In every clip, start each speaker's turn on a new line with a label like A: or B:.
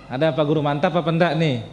A: Ada Pak Guru mantap apa enggak nih?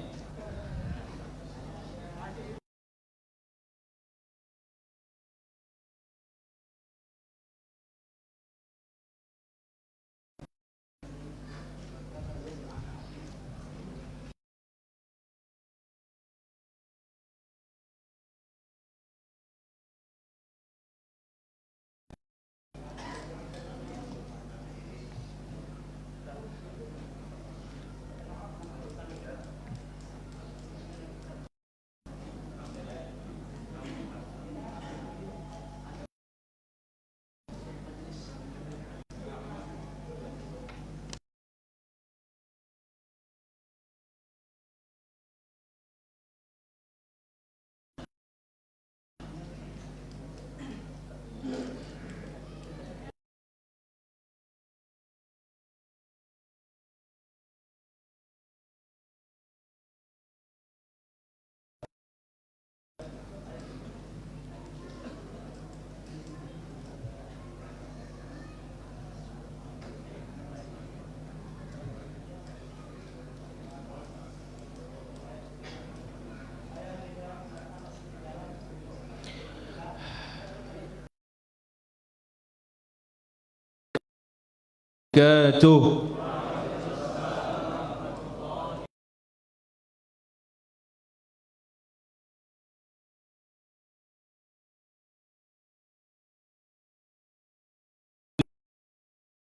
A: Katuh.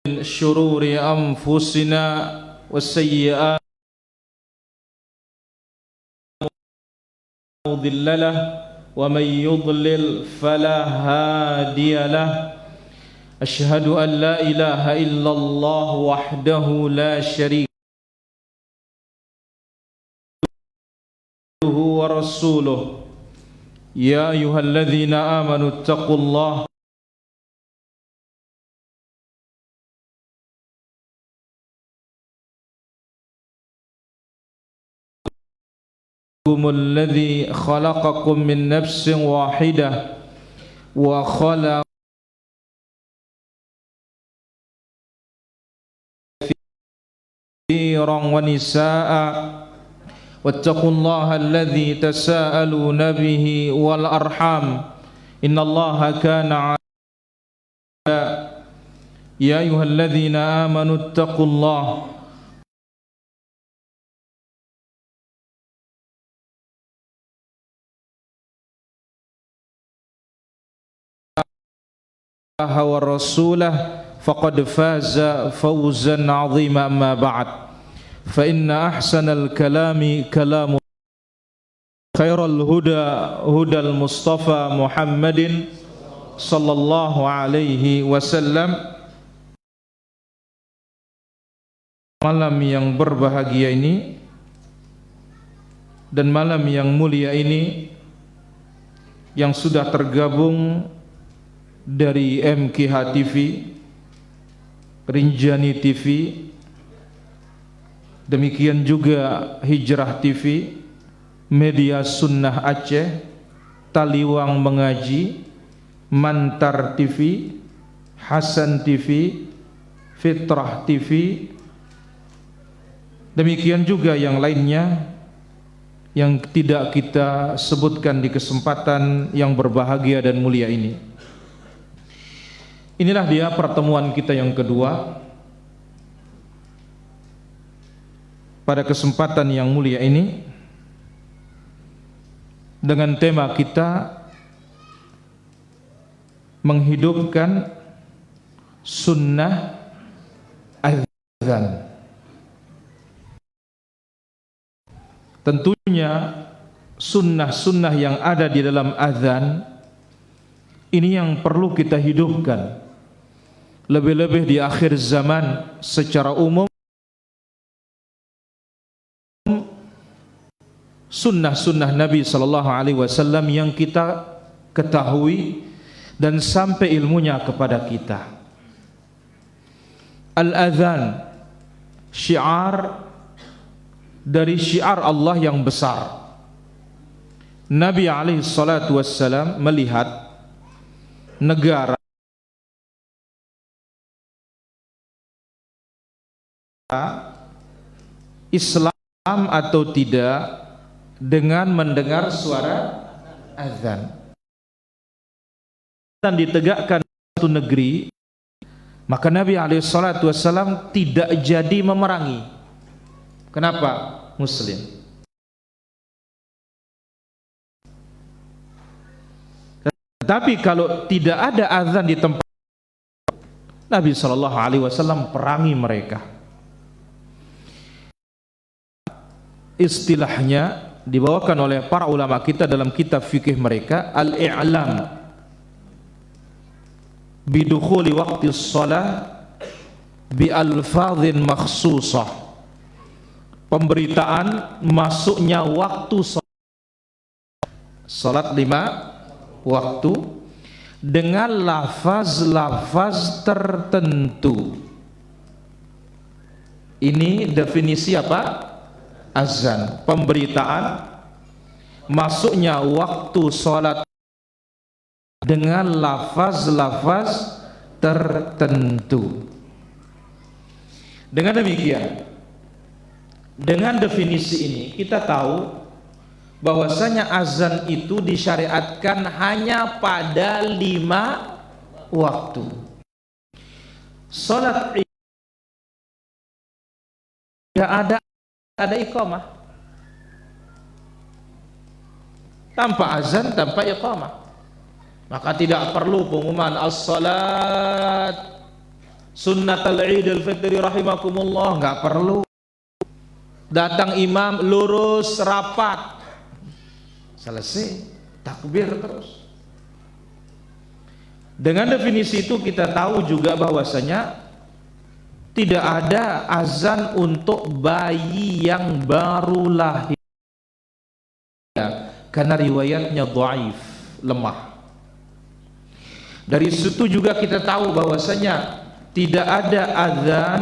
A: Min syururi anfusina wasayyi'at mudhillalah wa man yudlil fala hadiyalah. Asyhadu an la ilaha illallah wahdahu la syarika lahu wa rasuluh. Ya ayyuhalladzina amanu taqullaha alladzi khalaqakum min nafsin wahidah wa khalaqa كثيرا ونساء واتقوا الله الذي تساءلون به والأرحام إن الله كان يا أيها الذين آمنوا اتقوا الله ورسوله فقد فاز فوزا عظيما. أما بعد فإن أحسن الكلام كلام خير الهدى هدى المصطفى محمد صلى الله عليه وسلم. Malam yang berbahagia ini dan malam yang mulia ini yang sudah tergabung dari MKH TV, Rinjani TV, demikian juga Hijrah TV, Media Sunnah Aceh, Taliwang Mengaji, Mantar TV, Hasan TV, Fitrah TV, demikian juga yang lainnya yang tidak kita sebutkan di kesempatan yang berbahagia dan mulia ini. Inilah dia pertemuan kita yang kedua pada kesempatan yang mulia ini dengan tema kita menghidupkan sunnah azan. Tentunya sunnah-sunnah yang ada di dalam azan ini yang perlu kita hidupkan, lebih-lebih di akhir zaman. Secara umum sunnah-sunnah Nabi sallallahu alaihi wasallam yang kita ketahui dan sampai ilmunya kepada kita. Al-adhan syiar dari syiar Allah yang besar. Nabi alaihi salatu wassalam melihat negara Islam atau tidak dengan mendengar suara azan. Dan ditegakkan suatu negeri, maka Nabi SAW tidak jadi memerangi. Kenapa? Muslim. Tetapi kalau tidak ada azan di tempat, Nabi SAW perangi mereka. Istilahnya dibawakan oleh para ulama kita dalam kitab fikih mereka, al-i'lam bidukhuli waqti shalah bi alfadhin makhsusah, pemberitaan masuknya waktu salat 5 waktu dengan lafaz-lafaz tertentu. Ini definisi apa? Azan, pemberitaan masuknya waktu salat dengan lafaz-lafaz tertentu. Dengan demikian, dengan definisi ini kita tahu bahwasanya azan itu disyariatkan hanya pada 5 waktu. Salat tidak ada iqamah, tanpa azan, tanpa iqamah. Maka tidak perlu pengumuman as-salat sunnatul idul fitri rahimakumullah, enggak perlu. Datang imam lurus rapat, selesai, takbir terus. Dengan definisi itu kita tahu juga bahwasanya tidak ada azan untuk bayi yang baru lahir, karena riwayatnya dhaif, lemah. Dari situ juga kita tahu bahwasanya tidak ada azan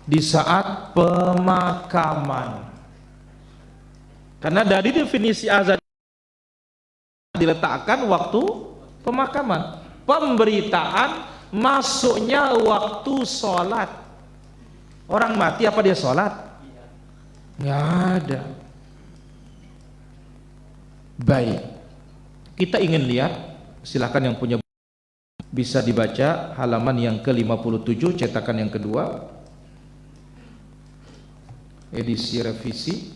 A: di saat pemakaman, karena dari definisi azan diletakkan waktu pemakaman, pemberitaan masuknya waktu sholat. Orang mati apa dia sholat? Nggak ada. Baik, kita ingin lihat, silakan yang punya bisa dibaca halaman yang ke-57 cetakan yang kedua, edisi revisi.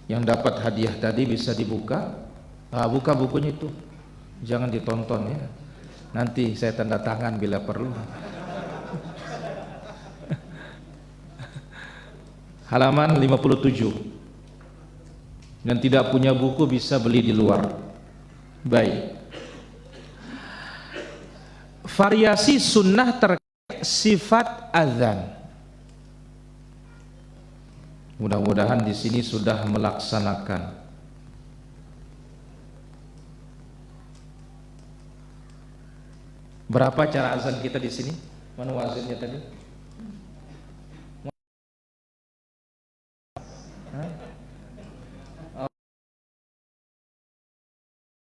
A: Yang dapat hadiah tadi bisa dibuka. Buka bukunya itu, jangan ditonton ya, nanti saya tanda tangan bila perlu. Halaman 57. Dan tidak punya buku bisa beli di luar. Baik, variasi sunnah terkait sifat azan. Mudah-mudahan di sini sudah melaksanakan. Berapa cara azan kita di sini? Mana wazinnya tadi?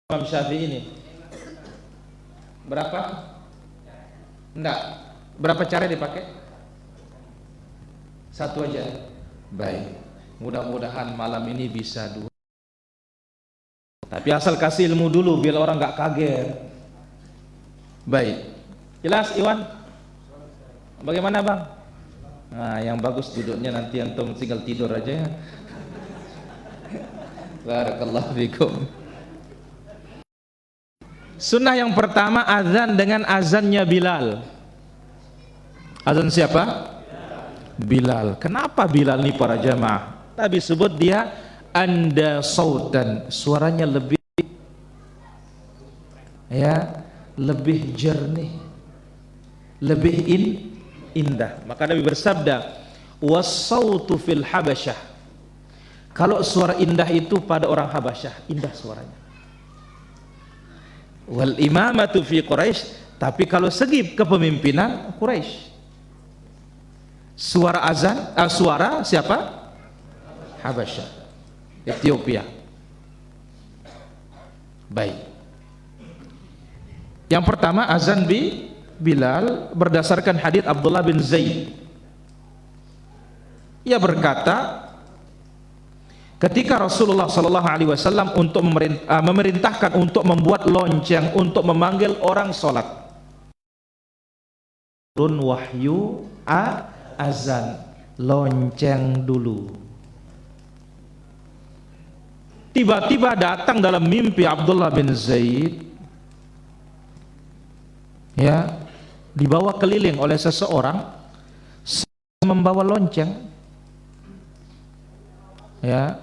A: Imam Syafi'i ini berapa? Enggak. Berapa cara dipakai? Satu aja. Baik. Mudah-mudahan malam ini bisa 2. Tapi asal kasih ilmu dulu biar orang enggak kaget. Baik. Jelas Iwan? Bagaimana Bang? Nah, yang bagus duduknya, nanti antum tinggal tidur aja ya. Barakallahu fikum. Sunnah yang pertama, azan dengan azannya Bilal. Azan siapa? Bilal. Kenapa Bilal nih para jamaah? Nabi sebut dia anda sautan, suaranya lebih lebih jernih, lebih indah. Maka Nabi bersabda, was-sautu fil Habasyah. Kalau suara indah itu pada orang Habasyah, indah suaranya. Wal imamatu fi Quraisy, tapi kalau segi kepemimpinan Quraisy. Suara azan, suara siapa? Habasyah, Ethiopia. Baik. Yang pertama azan Bilal berdasarkan hadits Abdullah bin Zaid Ia berkata, ketika Rasulullah sallallahu alaihi wasallam untuk memerintahkan untuk membuat lonceng untuk memanggil orang salat, turun wahyu azan, lonceng dulu. Tiba-tiba datang dalam mimpi Abdullah bin Zaid, ya, dibawa keliling oleh seseorang membawa lonceng, ya.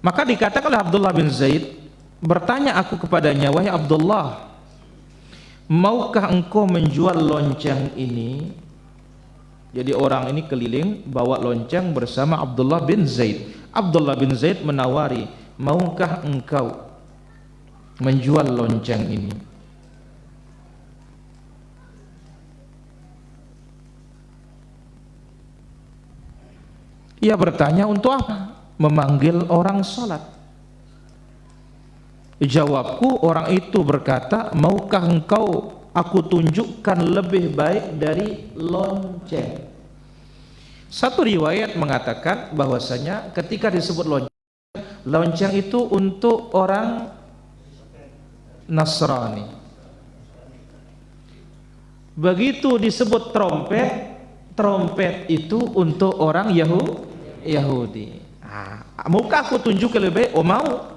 A: Maka dikatakan oleh Abdullah bin Zaid, bertanya aku kepadanya, wahai Abdullah, maukah engkau menjual lonceng ini? Jadi orang ini keliling bawa lonceng bersama Abdullah bin Zaid. Abdullah bin Zaid menawari, maukah engkau menjual lonceng ini? Ia bertanya, untuk apa? Memanggil orang salat. Jawabku, orang itu berkata, maukah engkau aku tunjukkan lebih baik dari lonceng? Satu riwayat mengatakan bahwasanya ketika disebut lonceng, lonceng itu untuk orang Nasrani. Begitu disebut trompet, trompet itu untuk orang Yahudi. Maukah aku tunjukkan lebih baik? Oh, mau.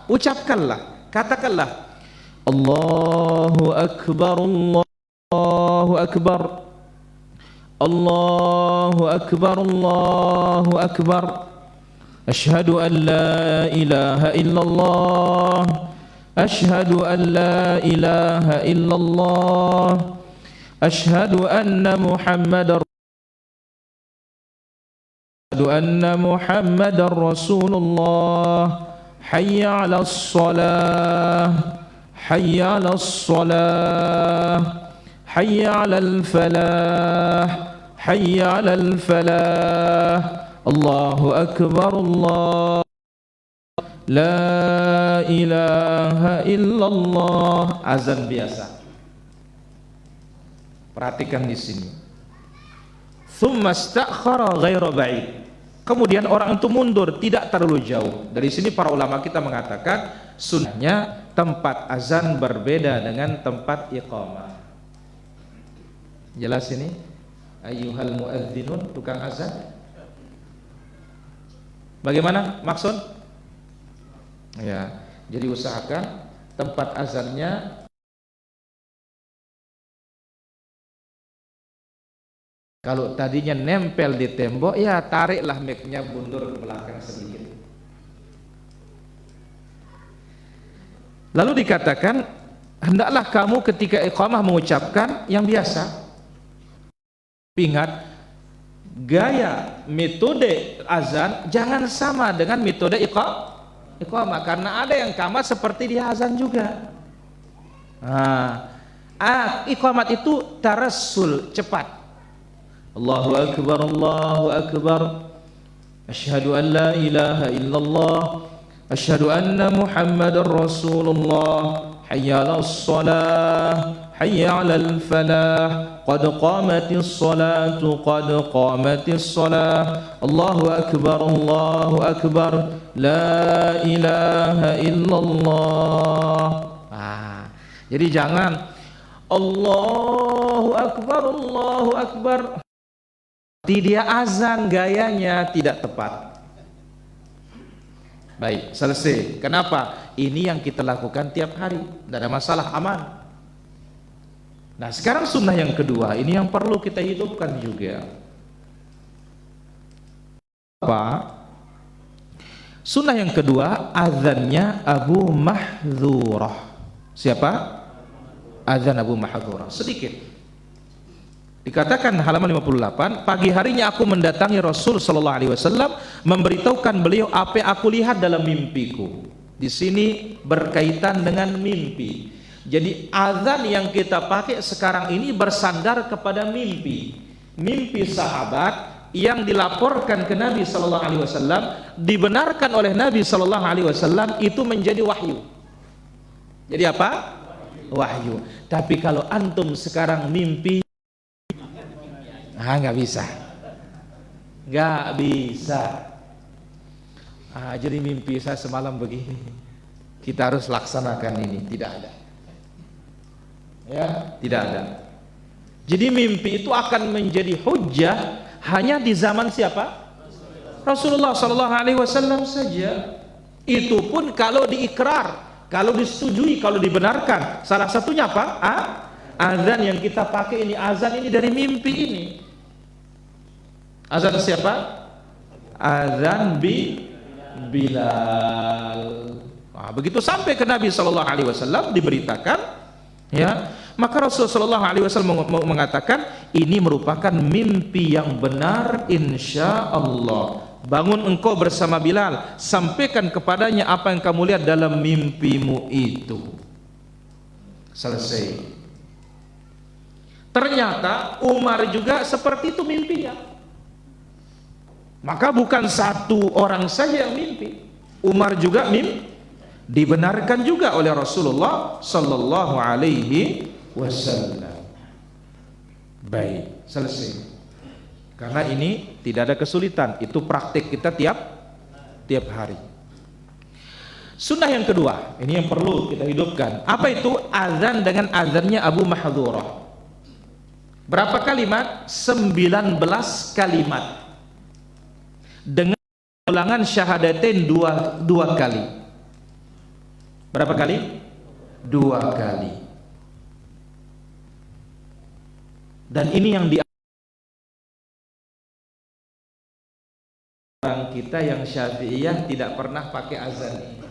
A: Ucapkanlah, katakanlah, Allahu Akbar, Allahu Akbar, Allahu Akbar, Allahu Akbar, Ashhadu an la ilaha illallah, Ashhadu an la ilaha illallah, Ashhadu anna Muhammadar Rasulullah, Hayya 'alas shalah, Hayya 'alas shalah, Hayya 'alal falah, Hayya 'alal falah, Allahu Akbar, Allah, la ilaha illallah. Azan biasa. Perhatikan di sini. Tsumma istakhara ghaira ba'id. Kemudian orang itu mundur, tidak terlalu jauh. Dari sini para ulama kita mengatakan sunnahnya tempat azan berbeda dengan tempat iqamah. Jelas ini? Ayyuhal muadzdinun, tukang azan. Bagaimana maksud? Ya, jadi usahakan tempat azannya kalau tadinya nempel di tembok, ya tariklah mic-nya mundur ke belakang sedikit. Lalu dikatakan, hendaklah kamu ketika iqamah mengucapkan yang biasa. Ingat, gaya metode azan jangan sama dengan metode iqamah, karena ada yang kama seperti di azan juga. Iqamat itu tarassul, cepat. Allahu Akbar, Allahu Akbar, Ashhadu an la ilaha illallah, Ashhadu anna Muhammadar Rasulullah, Hayya 'alas shalah, Hayya 'alal falah, qad qamatis salatu, qad qamatis salah, Allahu Akbar, Allahu Akbar, la ilaha illallah. Jadi jangan Allahu Akbar, Allahu Akbar, dia azan, gayanya tidak tepat. Baik, selesai. Kenapa? Ini yang kita lakukan tiap hari, tidak ada masalah, aman. Nah, sekarang sunnah yang kedua, ini yang perlu kita hidupkan juga. Apa? Sunnah yang kedua, azannya Abu Mahdhurah. Siapa? Azan Abu Mahdhurah. Sedikit. Dikatakan halaman 58, pagi harinya aku mendatangi Rasul sallallahu alaihi wasallam, memberitahukan beliau apa yang aku lihat dalam mimpiku. Di sini berkaitan dengan mimpi. Jadi azan yang kita pakai sekarang ini bersandar kepada mimpi. Mimpi sahabat yang dilaporkan ke Nabi sallallahu alaihi wasallam, dibenarkan oleh Nabi sallallahu alaihi wasallam, itu menjadi wahyu. Jadi apa? Wahyu. Tapi kalau antum sekarang mimpi, Nggak bisa. Nggak bisa. Jadi mimpi saya semalam begini. Kita harus laksanakan ini. Tidak ada. Ya, tidak ada. Jadi mimpi itu akan menjadi hujjah hanya di zaman siapa? Rasulullah SAW saja. Itu pun kalau diikrar, kalau disetujui, kalau dibenarkan. Salah satunya apa? Azan yang kita pakai ini, azan ini dari mimpi ini. Azan siapa? Azan Bilal. Begitu sampai ke Nabi SAW diberitakan, ya, maka Rasulullah SAW mengatakan ini merupakan mimpi yang benar, insya Allah. Bangun engkau bersama Bilal, sampaikan kepadanya apa yang kamu lihat dalam mimpimu itu. Selesai. Ternyata Umar juga seperti itu mimpinya. Maka bukan satu orang saja yang mimpi, Umar juga dibenarkan juga oleh Rasulullah sallallahu alaihi wasallam. Baik, selesai. Karena ini tidak ada kesulitan, itu praktik kita tiap hari. Sunnah yang kedua, ini yang perlu kita hidupkan. Apa itu? Azan dengan azannya Abu Mahdhurah. Berapa kalimat? 19 kalimat. Dengan ulangan syahadatain dua kali. Berapa kali? 2 kali. Dan ini yang orang kita yang Syafi'iyah tidak pernah pakai azan ini.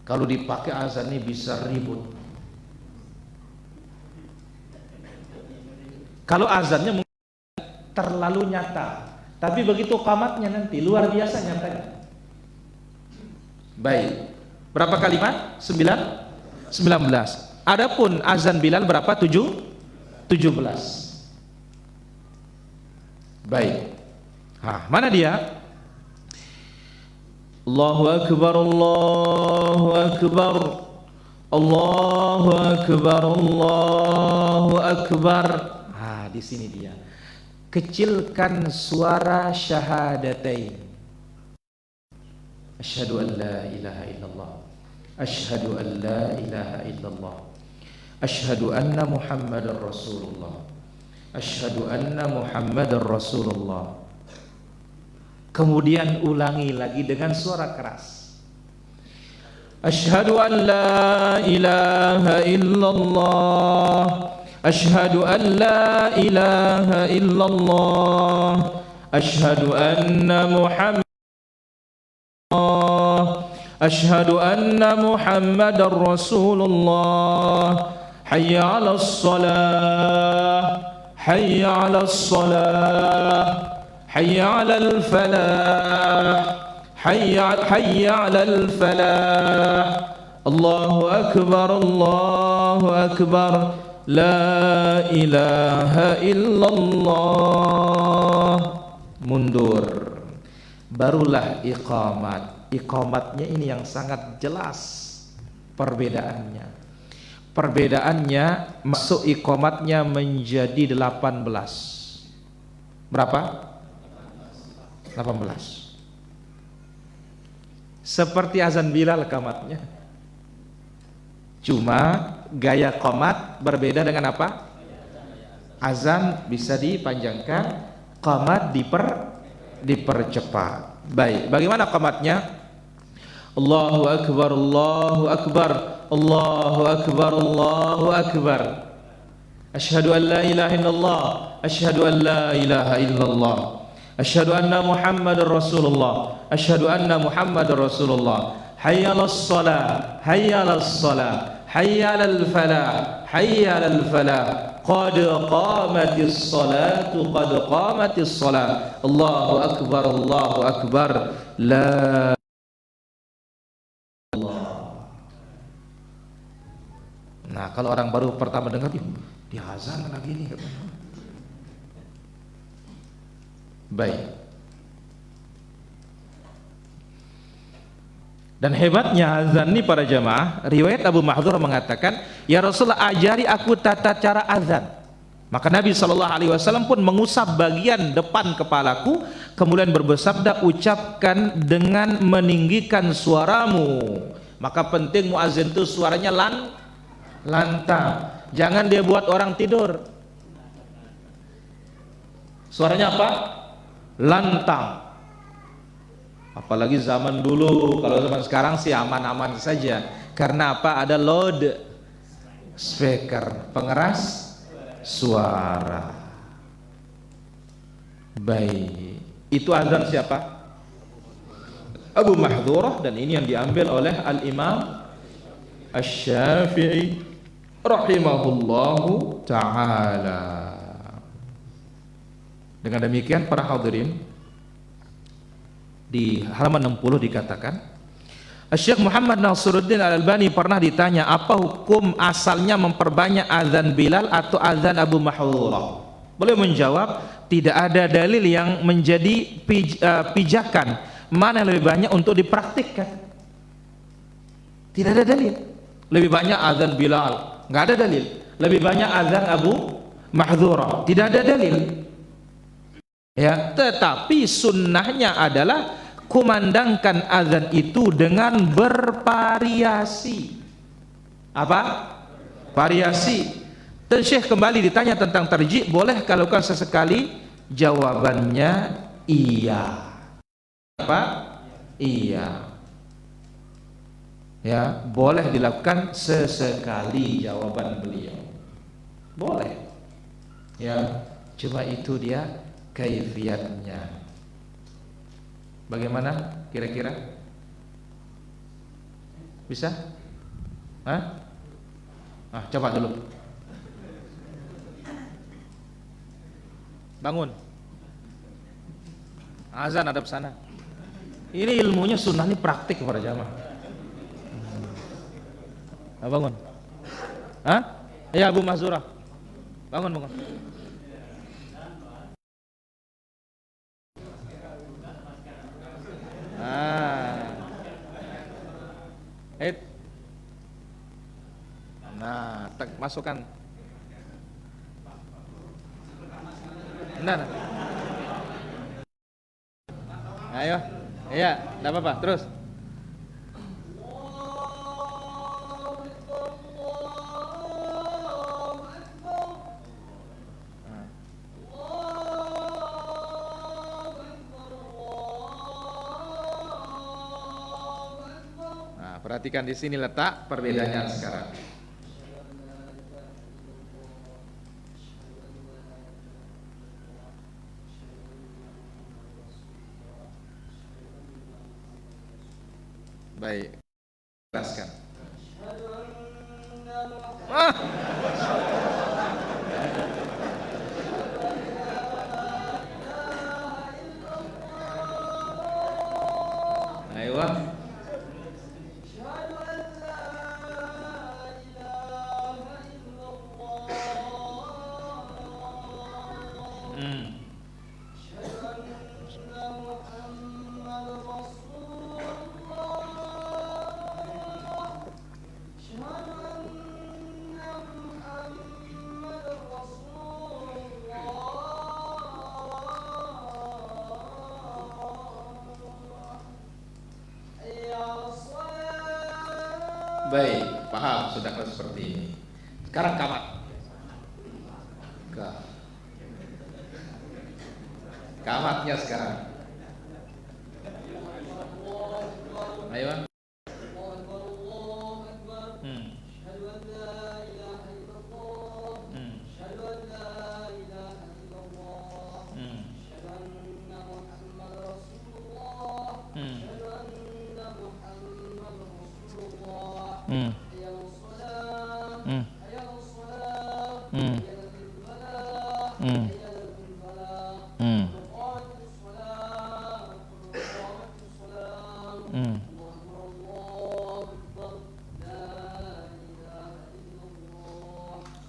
A: Kalau dipakai azan ini bisa ribut. Kalau azannya mungkin terlalu nyata, tapi begitu qamatnya nanti luar biasa nyatanya. Baik. Berapa kalimat? 19. Adapun azan Bilal berapa? 17. Baik. Mana dia? Allahu Akbar, Allahu Akbar, Allahu Akbar, Allahu Akbar. Di sini dia. Kecilkan suara syahadatain. Asyhadu an la ilaha illallah. Asyhadu an la ilaha illallah. Asyhadu anna Muhammadar Rasulullah. Asyhadu anna Muhammadar Rasulullah. Kemudian ulangi lagi dengan suara keras. Asyhadu an la ilaha illallah. Asyhadu an la ilaha illallah. Asyhadu anna Muhammad. Asyhadu anna Muhammadar Rasulullah. Hayya 'alas salah. Hayya 'alas salah. Hayya 'alal falah. Hayya 'alal falah. Allahu akbar, Allahu akbar. La ilaha illallah. Mundur. Barulah iqamat. Iqamatnya ini yang sangat jelas perbedaannya. Perbedaannya masuk iqamatnya menjadi 18. Berapa? 18. Seperti azan Bilal qamatnya. Cuma gaya qamat berbeda dengan apa? Azan bisa dipanjangkan, qamat dipercepat. Baik, bagaimana qamatnya? Allahu akbar, Allahu akbar, Allahu akbar, Allahu akbar. Asyhadu an la ilaha illallah, asyhadu an la ilaha illallah. Asyhadu anna Muhammadar Rasulullah, asyhadu anna Muhammadar Rasulullah. Hayya 'alas shalah, hayya 'alas shalah. Hayya 'alal falah, hayya 'alal falah. Qad qamatis salatu, qad qamatis salat. Allahu akbar, Allahu akbar. La Allah. Nah, kalau orang baru pertama dengar di azan lagi nih. Baik. Dan hebatnya azan ini para jamaah, riwayat Abu Mahdhurah mengatakan, ya Rasulullah ajari aku tata cara azan. Maka Nabi SAW pun mengusap bagian depan kepalaku, kemudian bersabda, ucapkan dengan meninggikan suaramu. Maka penting muazin itu suaranya lantang, jangan dia buat orang tidur. Suaranya apa? Lantang. Apalagi zaman dulu, kalau zaman sekarang sih aman-aman saja. Karena apa? Ada loud speaker, pengeras suara. Baik, itu azan siapa? Abu Mahdhurah, dan ini yang diambil oleh Al-Imam Asy-Syafi'i rahimahullahu ta'ala. Dengan demikian para hadirin, di halaman 60 dikatakan, Syekh Muhammad Nasiruddin Al-Albani pernah ditanya apa hukum asalnya memperbanyak azan Bilal atau azan Abu Mahdhurah. Beliau menjawab, tidak ada dalil yang menjadi pijakan mana yang lebih banyak untuk dipraktikkan. Tidak ada dalil. Lebih banyak azan Bilal, nggak ada dalil. Lebih banyak azan Abu Mahdhurah, tidak ada dalil. Ya, tetapi sunnahnya adalah kumandangkan azan itu dengan bervariasi. Apa? Variasi. Dan Syekh kembali ditanya tentang tarjih, boleh kalau kan sesekali? Jawabannya iya. Apa? Iya. Ya, boleh dilakukan sesekali, jawaban beliau. Boleh. Ya, cuma itu dia kaifiatnya. Bagaimana kira-kira? Bisa? Hah? Coba dulu. Bangun. Azan ada sana. Ini ilmunya sunnah, ini praktik kepada jamaah. Bangun. Ya Abu Mahdhurah. Bangun. Nah, masukkan. Nah. Ayo. Iya, enggak apa-apa. Terus. Perhatikan di sini letak perbedaannya sekarang. Baik, jelaskan. Ayo. Baik, paham sudah kalau seperti ini. Sekarang kamat. Kamatnya sekarang. Ayo.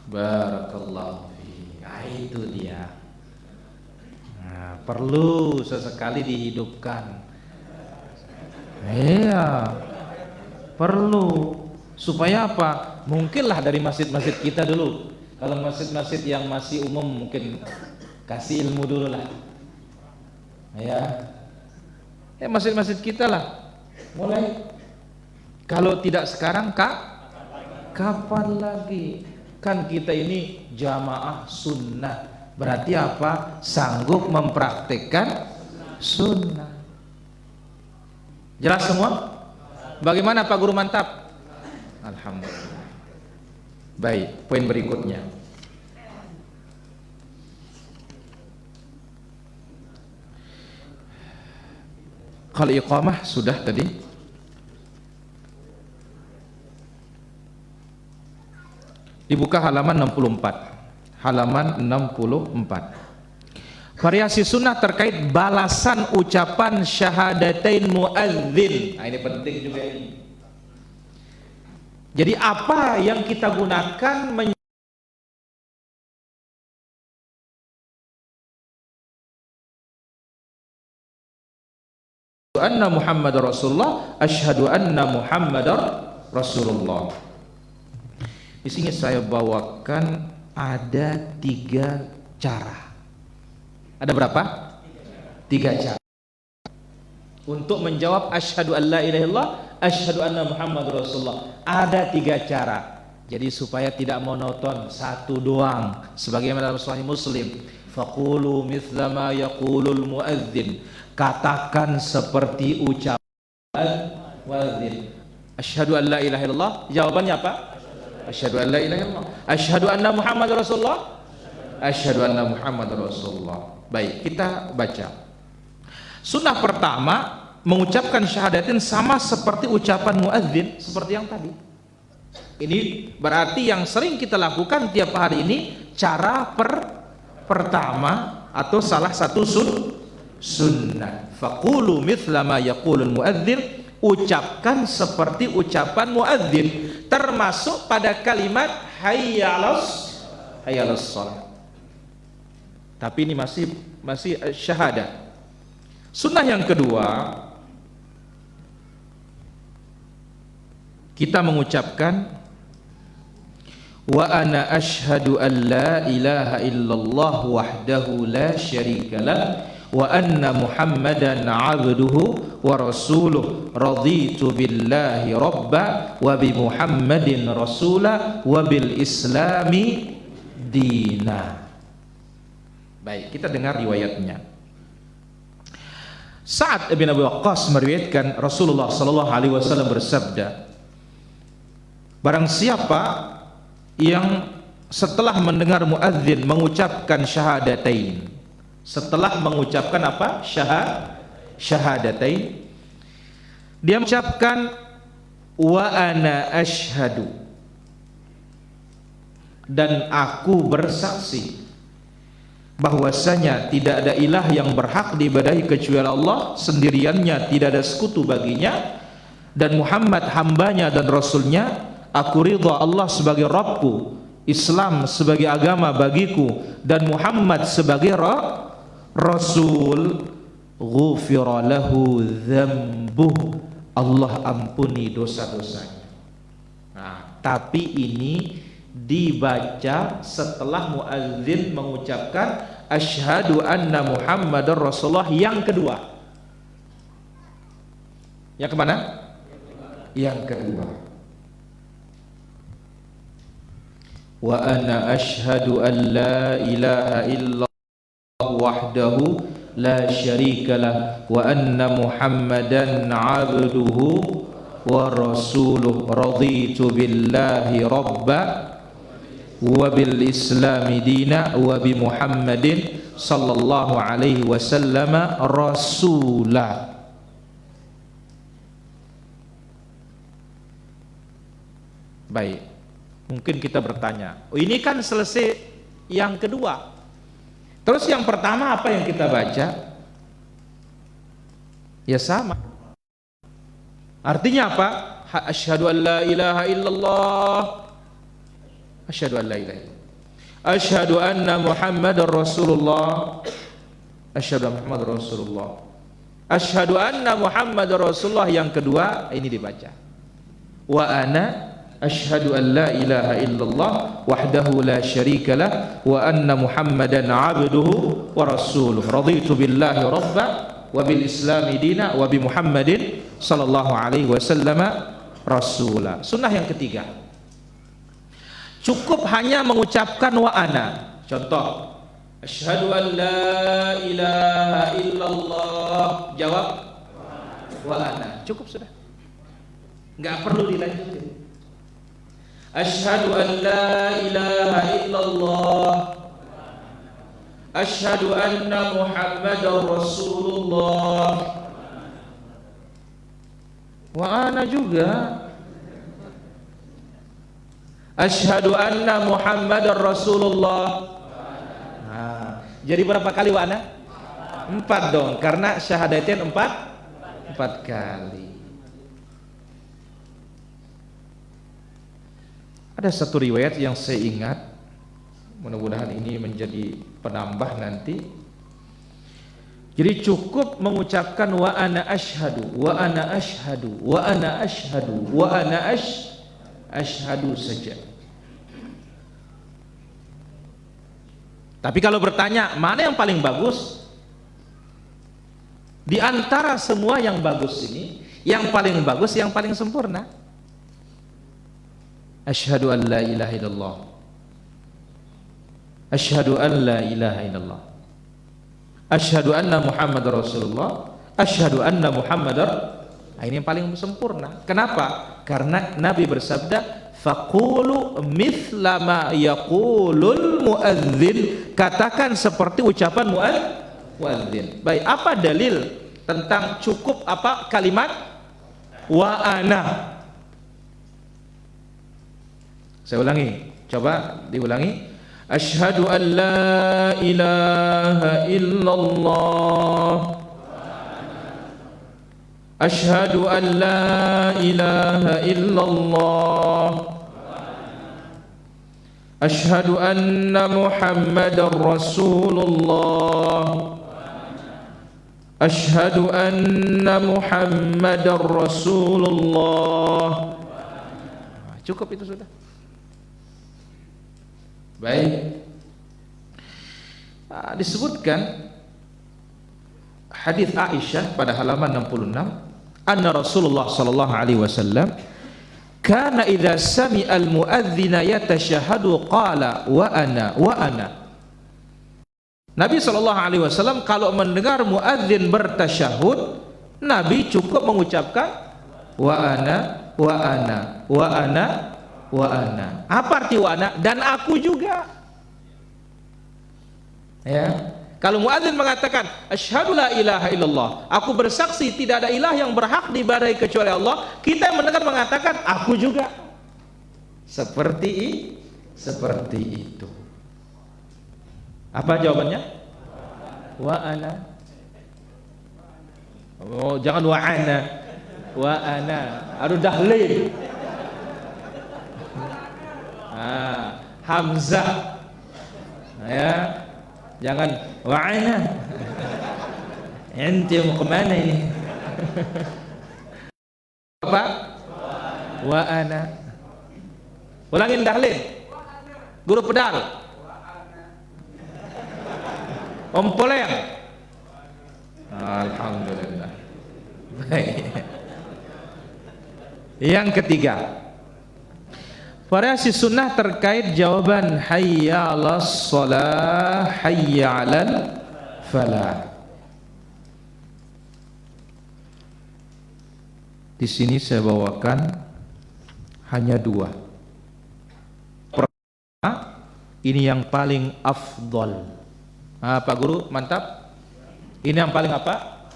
A: Barakallahu fiik. Itu dia. Perlu sesekali dihidupkan. Iya. Perlu. Supaya apa? Mungkinlah dari masjid-masjid kita dulu Kalau masjid-masjid yang masih umum mungkin kasih ilmu dulu lah. Ya. Ya masjid-masjid kita lah. Mulai. Kalau tidak sekarang, kapan lagi? Kan kita ini jamaah sunnah. Berarti apa? Sanggup mempraktikkan sunnah. Jelas semua? Bagaimana Pak Guru, mantap? Alhamdulillah. Baik, poin berikutnya. Kalau iqamah sudah tadi. Dibuka halaman 64. Halaman 64. Variasi sunnah terkait balasan ucapan syahadatain muadzin. Nah, ini penting juga ini. Jadi apa yang kita gunakan anna Muhammadar Rasulullah, asyhadu anna Muhammadar Rasulullah. Di sini saya bawakan ada 3 cara. Ada berapa? 3 cara. Untuk menjawab asyhadu an la ilaha illallah, asyhadu anna Muhammadar Rasulullah. Ada 3 cara. Jadi supaya tidak monoton satu doang. Sebagaimana dalam Sahih Muslim, faqulu mithla ma yaqulul muadzin. Katakan seperti ucapan muadzin. Asyhadu an la ilaha illallah. Jawabannya apa? Asyhadu an la ilaha illallah. Asyhadu anna Muhammadar Rasulullah. Asyhadu anna Muhammadar Rasulullah. Baik, kita baca. Sunnah pertama, mengucapkan syahadatin sama seperti ucapan muadzin, seperti yang tadi. Ini berarti yang sering kita lakukan tiap hari ini cara pertama atau salah satu sunnah. Faqulu mithla ma yaqulul muadzin, ucapkan seperti ucapan muadzin, termasuk pada kalimat hayya 'alas shalah. Tapi ini masih syahadat. Sunnah yang kedua, kita mengucapkan wa ana asyhadu an la ilaha illallah wahdahu la syarikalah wa anna Muhammadan abduhu wa rasuluh raditu billahi rabba wa bi Muhammadin rasula wa bil islami dina. Baik, kita dengar riwayatnya. Sa'ad bin Abi Waqqas meriwayatkan Rasulullah sallallahu alaihi wasallam bersabda, barang siapa yang setelah mendengar muadzin mengucapkan syahadatain, setelah mengucapkan apa? Syahadatain, dia mengucapkan wa ana asyhadu, dan aku bersaksi bahwasanya tidak ada ilah yang berhak diibadahi kecuali Allah sendiriannya, tidak ada sekutu baginya, dan Muhammad hambanya dan rasulnya. Aku ridha Allah sebagai Rabbku, Islam sebagai agama bagiku, dan Muhammad sebagai Rasul. Ghufira lahu dzambuh, Allah ampuni dosa-dosanya. Nah, tapi ini dibaca setelah muadzin mengucapkan asyhadu anna Muhammadar Rasulullah yang kedua. Yang kemana? Yang kedua. Wa ana asyhadu an la ilaha illallah wahdahu la syarikalah wa anna Muhammadan abduhu wa rasuluh raditu billahi rabba wa bil islami dina wa bi Muhammadin sallallahu alaihi wasallam rasula. Baik, mungkin kita bertanya, oh ini kan selesai yang kedua, terus yang pertama apa yang kita baca? Ya sama, artinya apa? Asyhadu an la ilaha illallah, asyhadu an la ilaha illallah, asyhadu anna Muhammadar Rasulullah, asyhadu anna Muhammadar Rasulullah, asyhadu anna Muhammadar Rasulullah. Yang kedua ini dibaca wa ana asyhadu an la ilaha illallah wahdahu la syarika lah wa anna Muhammadan abduhu wa rasuluh. Raditu billahi rabba wa bil islami dina wa bi Muhammadin sallallahu alaihi wasallam rasula. Sunnah yang ketiga, cukup hanya mengucapkan wa ana. Contoh, asyhadu an la ilaha illallah, jawab wa ana, cukup sudah, nggak perlu dilanjutin. Asyhadu an la ilaha illallah, asyhadu anna Muhammadar Rasulullah, wa ana juga, asyhadu anna Muhammadar Rasulullah. Nah, jadi berapa kali wa ana? 4 dong, karena syahadatain 4 kali. Ada satu riwayat yang saya ingat, mudah-mudahan ini menjadi penambah nanti. Jadi cukup mengucapkan wa ana asyhadu, wa ana asyhadu, wa ana asyhadu, wa ana asyhadu saja. Tapi kalau bertanya mana yang paling bagus, di antara semua yang bagus ini, yang paling bagus, yang paling sempurna, asyhadu an la ilaha illallah, asyhadu an la ilaha illallah, asyhadu anna Muhammadar Rasulullah, asyhadu anna Muhammadar. Nah, ini yang paling sempurna. Kenapa? Karena Nabi bersabda, faqulu mithla ma yaqulul muadzin, katakan seperti ucapan muadzin. Baik, apa dalil tentang cukup apa kalimat wa ana? Saya ulangi, coba diulangi. Asyhadu an la ilaha illallah, asyhadu an la ilaha illallah, asyhadu anna Muhammadar Rasulullah, asyhadu anna Muhammadar Rasulullah. Cukup itu sudah. Baik. Disebutkan hadis Aisyah pada halaman 66, anna Rasulullah sallallahu alaihi wasallam kana idza sami'a al-muadzina yatashahhadu qala wa ana wa ana. Nabi sallallahu alaihi wasallam kalau mendengar muadzin bertasyahud, Nabi cukup mengucapkan wa ana wa ana wa ana wa ana. Apa arti wa ana? Dan aku juga. Ya. Kalau muadzin mengatakan asyhadu la ilaha illallah, aku bersaksi tidak ada ilah yang berhak diibadahi kecuali Allah, kita yang mendengar mengatakan aku juga. Seperti itu. Apa jawabannya? Wa ana. Oh, jangan wa ana. Wa ana. Aduh dahlil. Hamzah, ya, jangan wa'ana. Ente mau kemana ini? Apa? Wa'ana. Ulangin dahlin. Guru pedal. Om Poleng. Alhamdulillah. Baik. Yang ketiga, variasi sunnah terkait jawaban hayya 'alas shalah, hayya 'alal falah. Di sini saya bawakan hanya 2. Pertama, ini yang paling afdal. Pak Guru, mantap. Ini yang paling apa?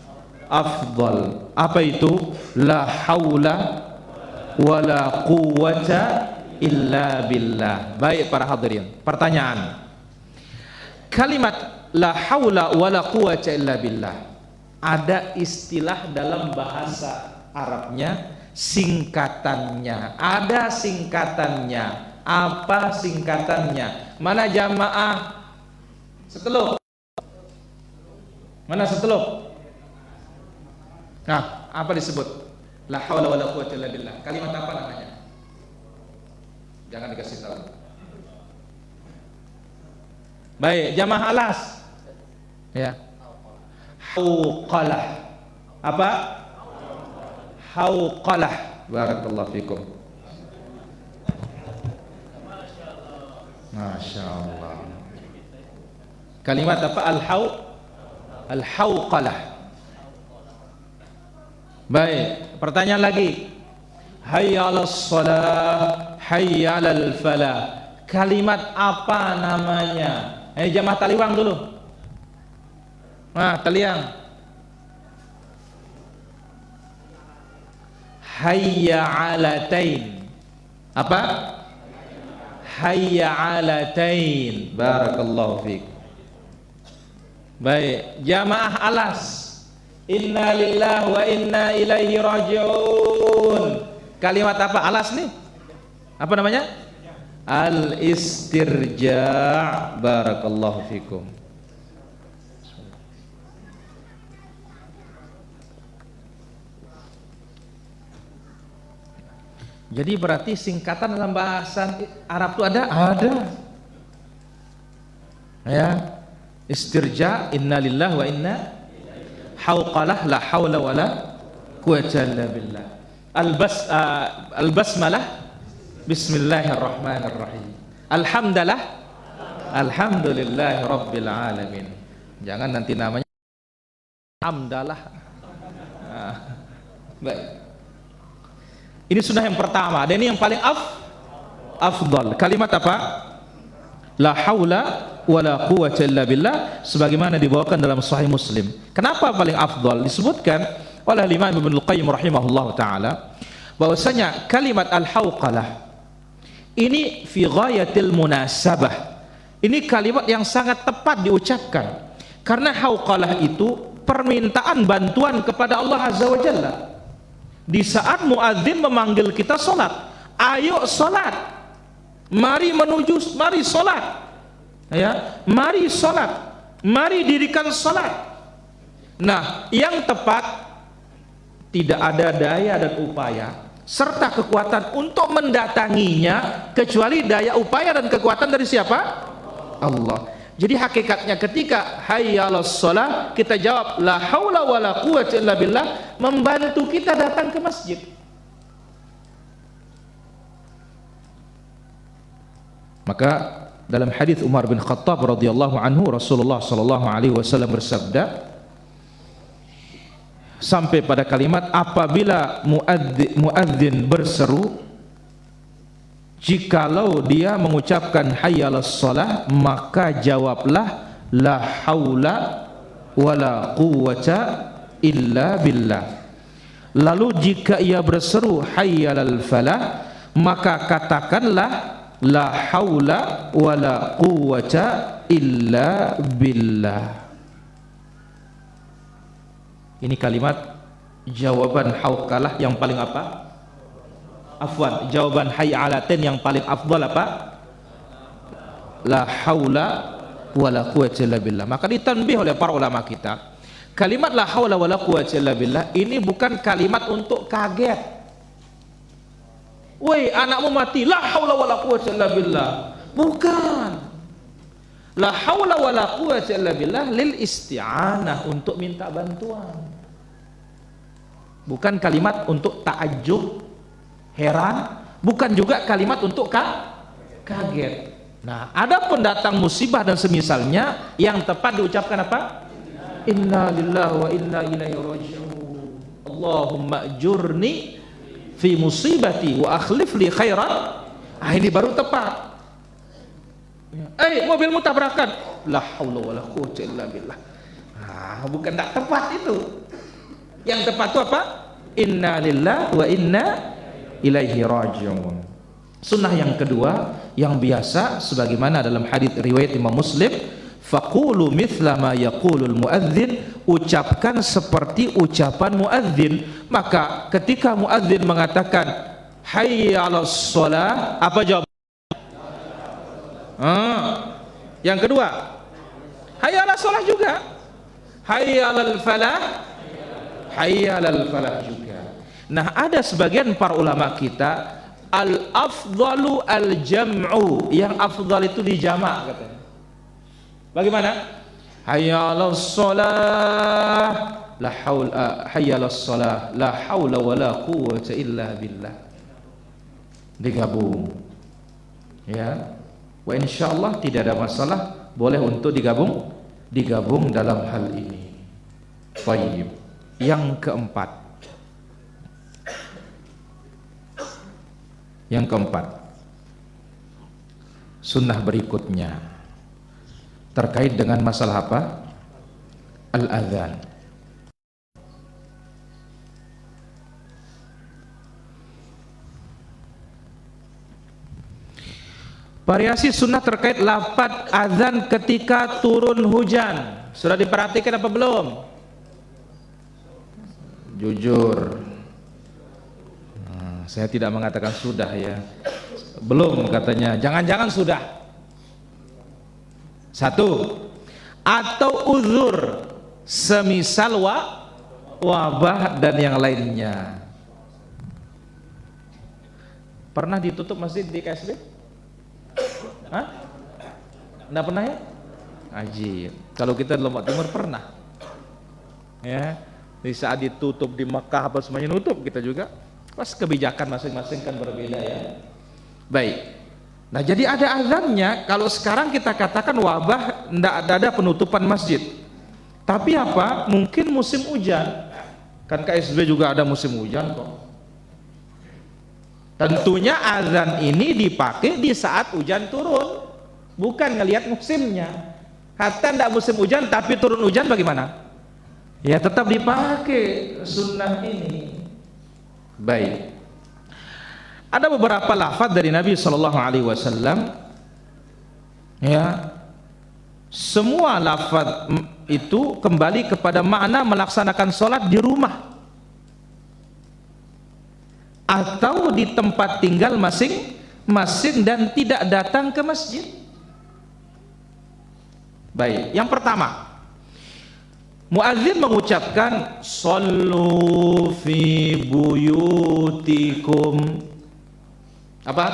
A: Afdal. Apa itu? La haula wala quwwata illa billah. Baik para hadirin, pertanyaan. Kalimat la haula wala quwwata illa billah, ada istilah dalam bahasa Arabnya, singkatannya. Ada singkatannya. Apa singkatannya? Mana jamaah setelup? Mana setelup? Nah, apa disebut? La haula wala quwwata illa billah. Kalimat apa namanya? Jangan dikasih tahu. Baik, jamaah alas. Ya. Hauqalah. Apa? Hauqalah. Barakallahu fikum. Masya Allah. Kalimat apa? Al-hauqalah. Baik, pertanyaan lagi. Hayya 'alas shalah, hayya 'alal falah. Kalimat apa namanya? Jamaah Taliwang dulu. Nah, Taliang. Hayya 'alatain. Apa? Hayya 'alatain. Barakallahu fiik. Baik, jamaah alas. Inna lillahi wa inna ilaihi raji'un. Kalimat apa alas nih? Apa namanya? Al-istirja'. Barakallahu fikum. Jadi berarti singkatan dalam bahasa Arab itu ada? Ada. Ya. Istirja', inna lillahi wa inna. Hauqalah, la hawla wa la quwwata illa billah. Al-basmalah, bismillahirrahmanirrahim. Alhamdulillah, alhamdulillahi rabbil alamin. Jangan nanti namanya hamdalah. Baik. Ini sunnah yang pertama, dan ini yang paling afdal. Kalimat apa? La haula wala quwwata illa billah, sebagaimana dibawakan dalam Sahih Muslim. Kenapa paling afdal? Disebutkan oleh Imam Ibnu Qayyim rahimahullah taala bahwasanya kalimat al-hauqalah ini fi ghayatil munasabah. Ini kalimat yang sangat tepat diucapkan karena hauqalah itu permintaan bantuan kepada Allah Azza wa Jalla. Di saat muadzin memanggil kita salat, ayo salat, mari salat, ya, mari salat, mari dirikan salat. Nah, yang tepat tidak ada daya dan upaya serta kekuatan untuk mendatanginya kecuali daya upaya dan kekuatan dari siapa? Allah. Jadi hakikatnya ketika hayya 'alas shalah kita jawab la haula wala quwwata illa billah, membantu kita datang ke masjid. Maka dalam hadis Umar bin Khattab radhiyallahu anhu, Rasulullah sallallahu alaihi wasallam bersabda sampai pada kalimat apabila muadzin berseru, jikalau dia mengucapkan hayya 'alas shalah, maka jawablah la haula wala quwwata illa billah. Lalu jika ia berseru hayya 'alal falah, maka katakanlah la haula wala quwwata illa billah. Ini kalimat jawaban hauqalah yang paling apa? Afwan, jawaban hayya 'alatain yang paling afdal apa? La haula wala quwwata illa billah. Maka ditanbih oleh para ulama kita, kalimat la haula wala quwwata illa billah ini bukan kalimat untuk kaget. Woi, anakmu mati, la haula wala quwwata illa billah. Bukan. La haula wala quwwata illa billah lil isti'anah, untuk minta bantuan. Bukan kalimat untuk ta'ajjub, heran, bukan juga kalimat untuk kaget. Nah, ada pendatang musibah dan semisalnya yang tepat diucapkan apa? Inna lillahi wa inna ilaihi raji'un. Allahumma ajurni fi musibati wa akhlif li khairan. Ini baru tepat. Mobilmu tabrakan. La haula wala quwwata illa billah. Bukan tak tepat itu. Yang tepat itu apa? Inna lillahi wa inna ilaihi raji'un. Sunnah yang kedua yang biasa sebagaimana dalam hadis riwayat Imam Muslim, faqulu mithla ma yaqulul muadzin, ucapkan seperti ucapan muadzin. Maka ketika muadzin mengatakan hayya 'alas shalah, apa jawab? Yang kedua hayya 'alas shalah juga, hayya 'alal falah, hayya 'alal falah juga. Nah, ada sebagian para ulama kita al afdalu al jam'u, yang afdal itu dijamak katanya. Bagaimana? Hayya 'alas shalah, la haula, hayya 'alas shalah, la haula wala quwwata illa billah. Digabung. Ya. Wa insyaallah tidak ada masalah, boleh untuk digabung dalam hal ini. Baik. Yang keempat. Sunnah berikutnya terkait dengan masalah apa? Al-adzan. Variasi sunnah terkait lafaz azan ketika turun hujan. Sudah diperhatikan apa belum? Jujur. Saya tidak mengatakan sudah ya. Belum katanya. Jangan-jangan sudah. Satu. Atau uzur. Semisal wabah dan yang lainnya. Pernah ditutup masjid di KSB? Hah? Nggak pernah ya? Ajib. Kalau kita di Lombok Timur pernah. Ya. Di saat ditutup di Makkah apa semuanya nutup, kita juga. Pas kebijakan masing-masing kan berbeda ya. Baik. Nah, jadi ada azannya. Kalau sekarang kita katakan wabah, tidak ada penutupan masjid. Tapi apa? Mungkin musim hujan. Kan KSB juga ada musim hujan kok. Tentunya azan ini dipakai di saat hujan turun, bukan ngelihat musimnya. Hatta tidak musim hujan tapi turun hujan bagaimana? Ya tetap dipakai sunnah ini. Baik. Ada beberapa lafaz dari Nabi Shallallahu Alaihi Wasallam. Ya, semua lafaz itu kembali kepada makna melaksanakan sholat di rumah atau di tempat tinggal masing-masing dan tidak datang ke masjid. Baik. Yang pertama, muadzin mengucapkan shollu fi buyutikum. Apa?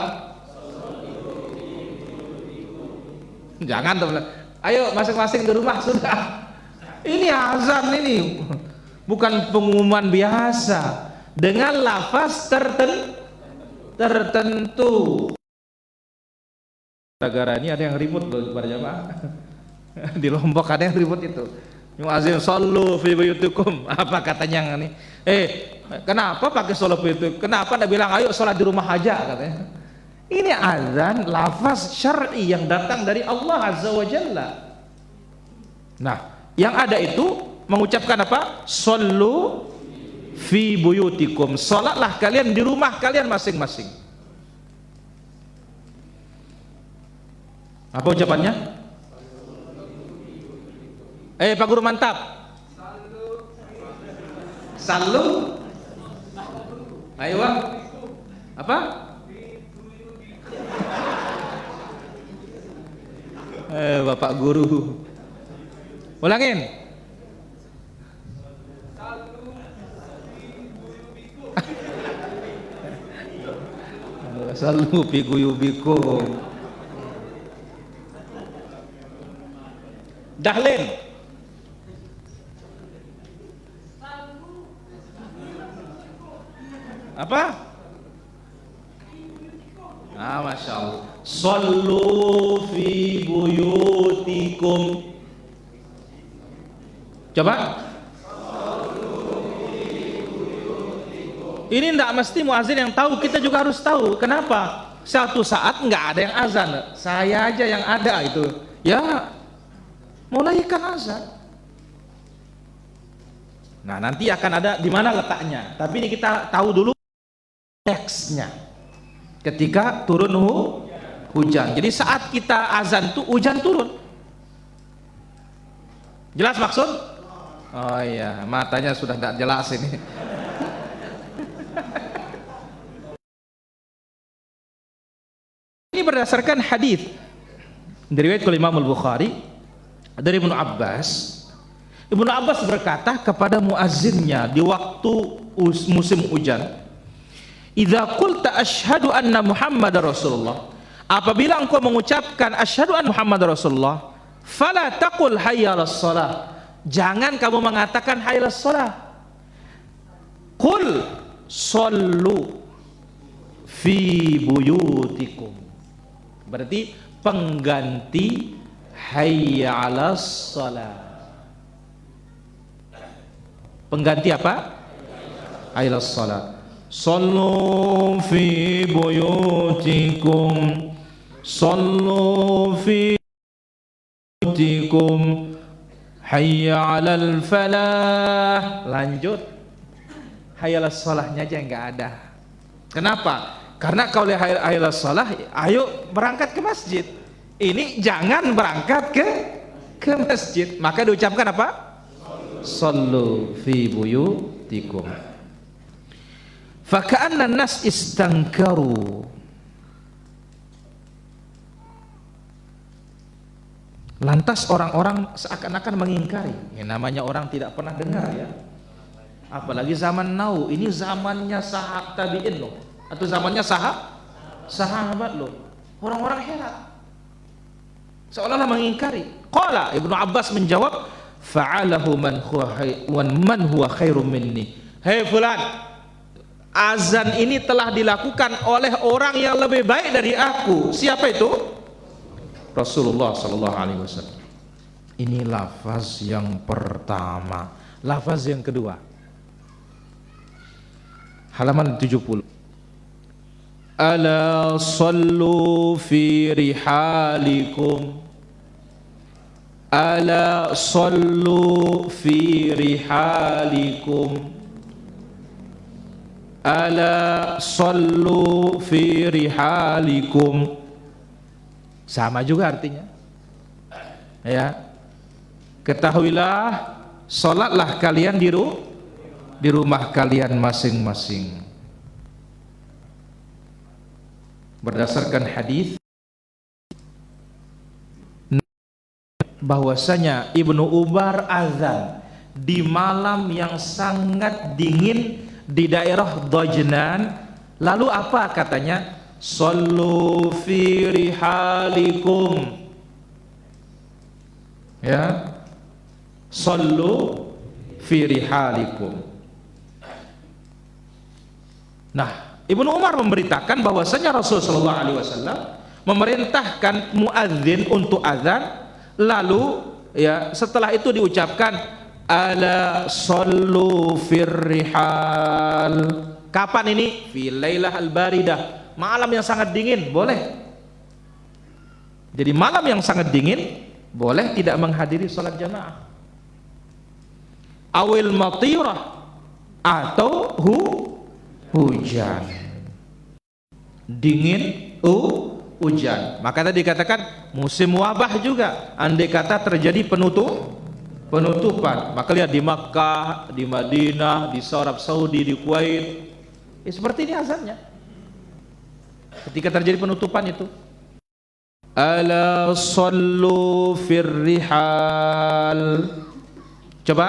A: Jangan teman. Ayo masing-masing di rumah sudah. Ini azan ini. Bukan pengumuman biasa dengan lafaz tertentu. Negara ini ada yang ribut loh para jamaah. Di Lombok ada yang ribut itu. Muadzin shollu fi buyutikum, apa katanya ini? Kenapa pakai shollu fi buyutikum? Kenapa enggak bilang ayo sholat di rumah aja katanya? Ini azan lafaz syar'i yang datang dari Allah Azza wa Jalla. Nah, yang ada itu mengucapkan apa? Shollu fi buyutikum. Salatlah kalian di rumah kalian masing-masing. Apa ucapannya? Pak Guru mantap. Sallu. Ayo. Apa? Bapak Guru. Ulangin. Sallu fi guyubikum. Dahlin. Apa? Masya Allah. Sallu fi buyutikum. Coba. Ini tidak mesti muazin yang tahu, kita juga harus tahu. Kenapa? Satu saat nggak ada yang azan, saya aja yang ada itu. Ya, mulaikan azan. Nah, nanti akan ada di mana letaknya. Tapi ini kita tahu dulu teksnya. Ketika turun hujan. Jadi saat kita azan tuh hujan turun. Jelas maksud? Oh iya, matanya sudah tidak jelas ini. Ini berdasarkan hadis diriwayatkan oleh Imam Al-Bukhari dari Ibnu Abbas. Ibnu Abbas berkata kepada muazzinnya di waktu musim hujan, idza qulta asyhadu anna Muhammadar Rasulullah, apabila engkau mengucapkan asyhadu anna Muhammadar Rasulullah, fala taqul hayya 'alas shalah, jangan kamu mengatakan hayya 'alas shalah, qul shallu fi buyutikum, berarti pengganti hayya 'alas shalah. Pengganti apa? Hayya 'alas shalah. Sallu fi buyutikum, sallu fi buyutikum, hayya 'alal falah. Lanjut, hayya 'alas shalahnya aja enggak ada. Kenapa? Karena kalau hayya 'alas shalah, ayo berangkat ke masjid. Ini jangan berangkat ke masjid. Maka diucapkan apa? Sallu fi buyutikum. Faka'anna nas istankaru, lantas orang-orang seakan-akan mengingkari. Yang namanya orang tidak pernah dengar ya, apalagi zaman now. Ini zamannya sahabat tabi'in loh, atau zamannya sahabat loh. Orang-orang heran, seolah-olah mengingkari. Qala Ibnu Abbas menjawab, fa'alahu man huwa khairum minni. Hei fulan, azan ini telah dilakukan oleh orang yang lebih baik dari aku. Siapa itu? Rasulullah sallallahu alaihi wasallam. Ini lafaz yang pertama. Lafaz yang kedua, halaman 70. Ala sallu fi rihalikum, ala sallu fi rihalikum, ala sallu fi rihalikum. Sama juga artinya ya. Ketahuilah, salatlah kalian di rumah kalian masing-masing. Berdasarkan hadis bahwasanya Ibnu Umar azan di malam yang sangat dingin di daerah Dajnan. Lalu apa katanya? Sallu fi rihalikum, ya, sallu fi rihalikum. Nah, Ibnu Umar memberitakan bahwasanya Rasul sallallahu alaihi wasallam memerintahkan muadzin untuk azan. Lalu ya, setelah itu diucapkan ala sallu fir rihal. Kapan ini? Fi lailah al-baridah, malam yang sangat dingin, boleh. Jadi malam yang sangat dingin boleh tidak menghadiri salat jamaah. Awil matirah, atau hujan. Dingin, hujan. Maka tadi dikatakan musim wabah juga. Andai kata terjadi penutupan, maka lihat di Makkah, di Madinah, di Arab Saudi, di Kuwait, seperti ini azannya ketika terjadi penutupan itu. Ala sallu fir rihal. Coba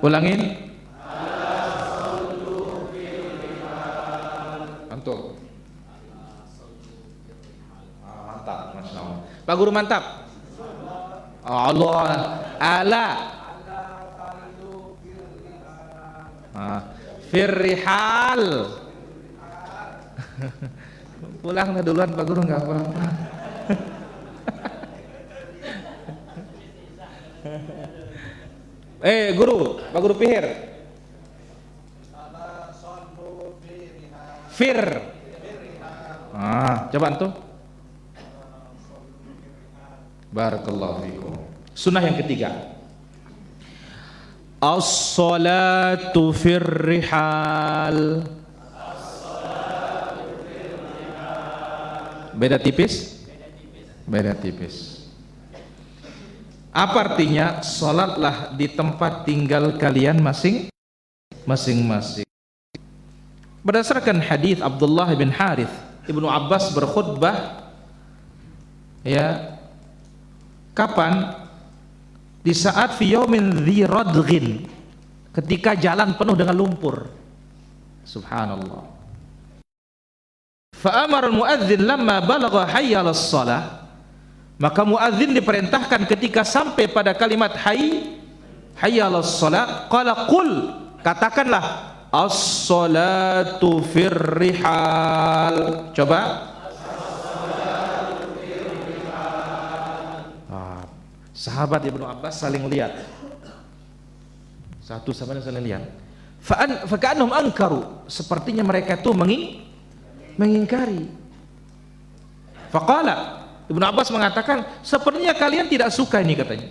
A: ulangin. Antum. Mantap, Masya Allah. Pak Guru mantap. Allah. Ala firrihal. Pulang duluan Pak Guru, nggak apa-apa. Guru, Pak Guru Pihir. Fir. Coba antum. Barakallahu fikum. Sunnah yang ketiga, as-salatu fir rihal. Beda tipis? Beda tipis. Apa artinya? Salatlah di tempat tinggal kalian masing-masing. Berdasarkan hadis Abdullah bin Harith, Ibnu Abbas berkhutbah ya, kapan? Di saat fi yaumin dzi radghin, ketika jalan penuh dengan lumpur. Subhanallah. Fa amara al-muadzin lamma balagha hayya 'alas shalah, maka muadzin diperintahkan ketika sampai pada kalimat hayya 'alas shalah, qala qul, katakanlah as-salatu fir rihal. Coba. Sahabat Ibnu Abbas saling lihat, satu sama lain saling lihat. Faka'annahum ankaru, sepertinya mereka itu mengingkari. Faqala, Ibnu Abbas mengatakan, sepertinya kalian tidak suka ini, katanya.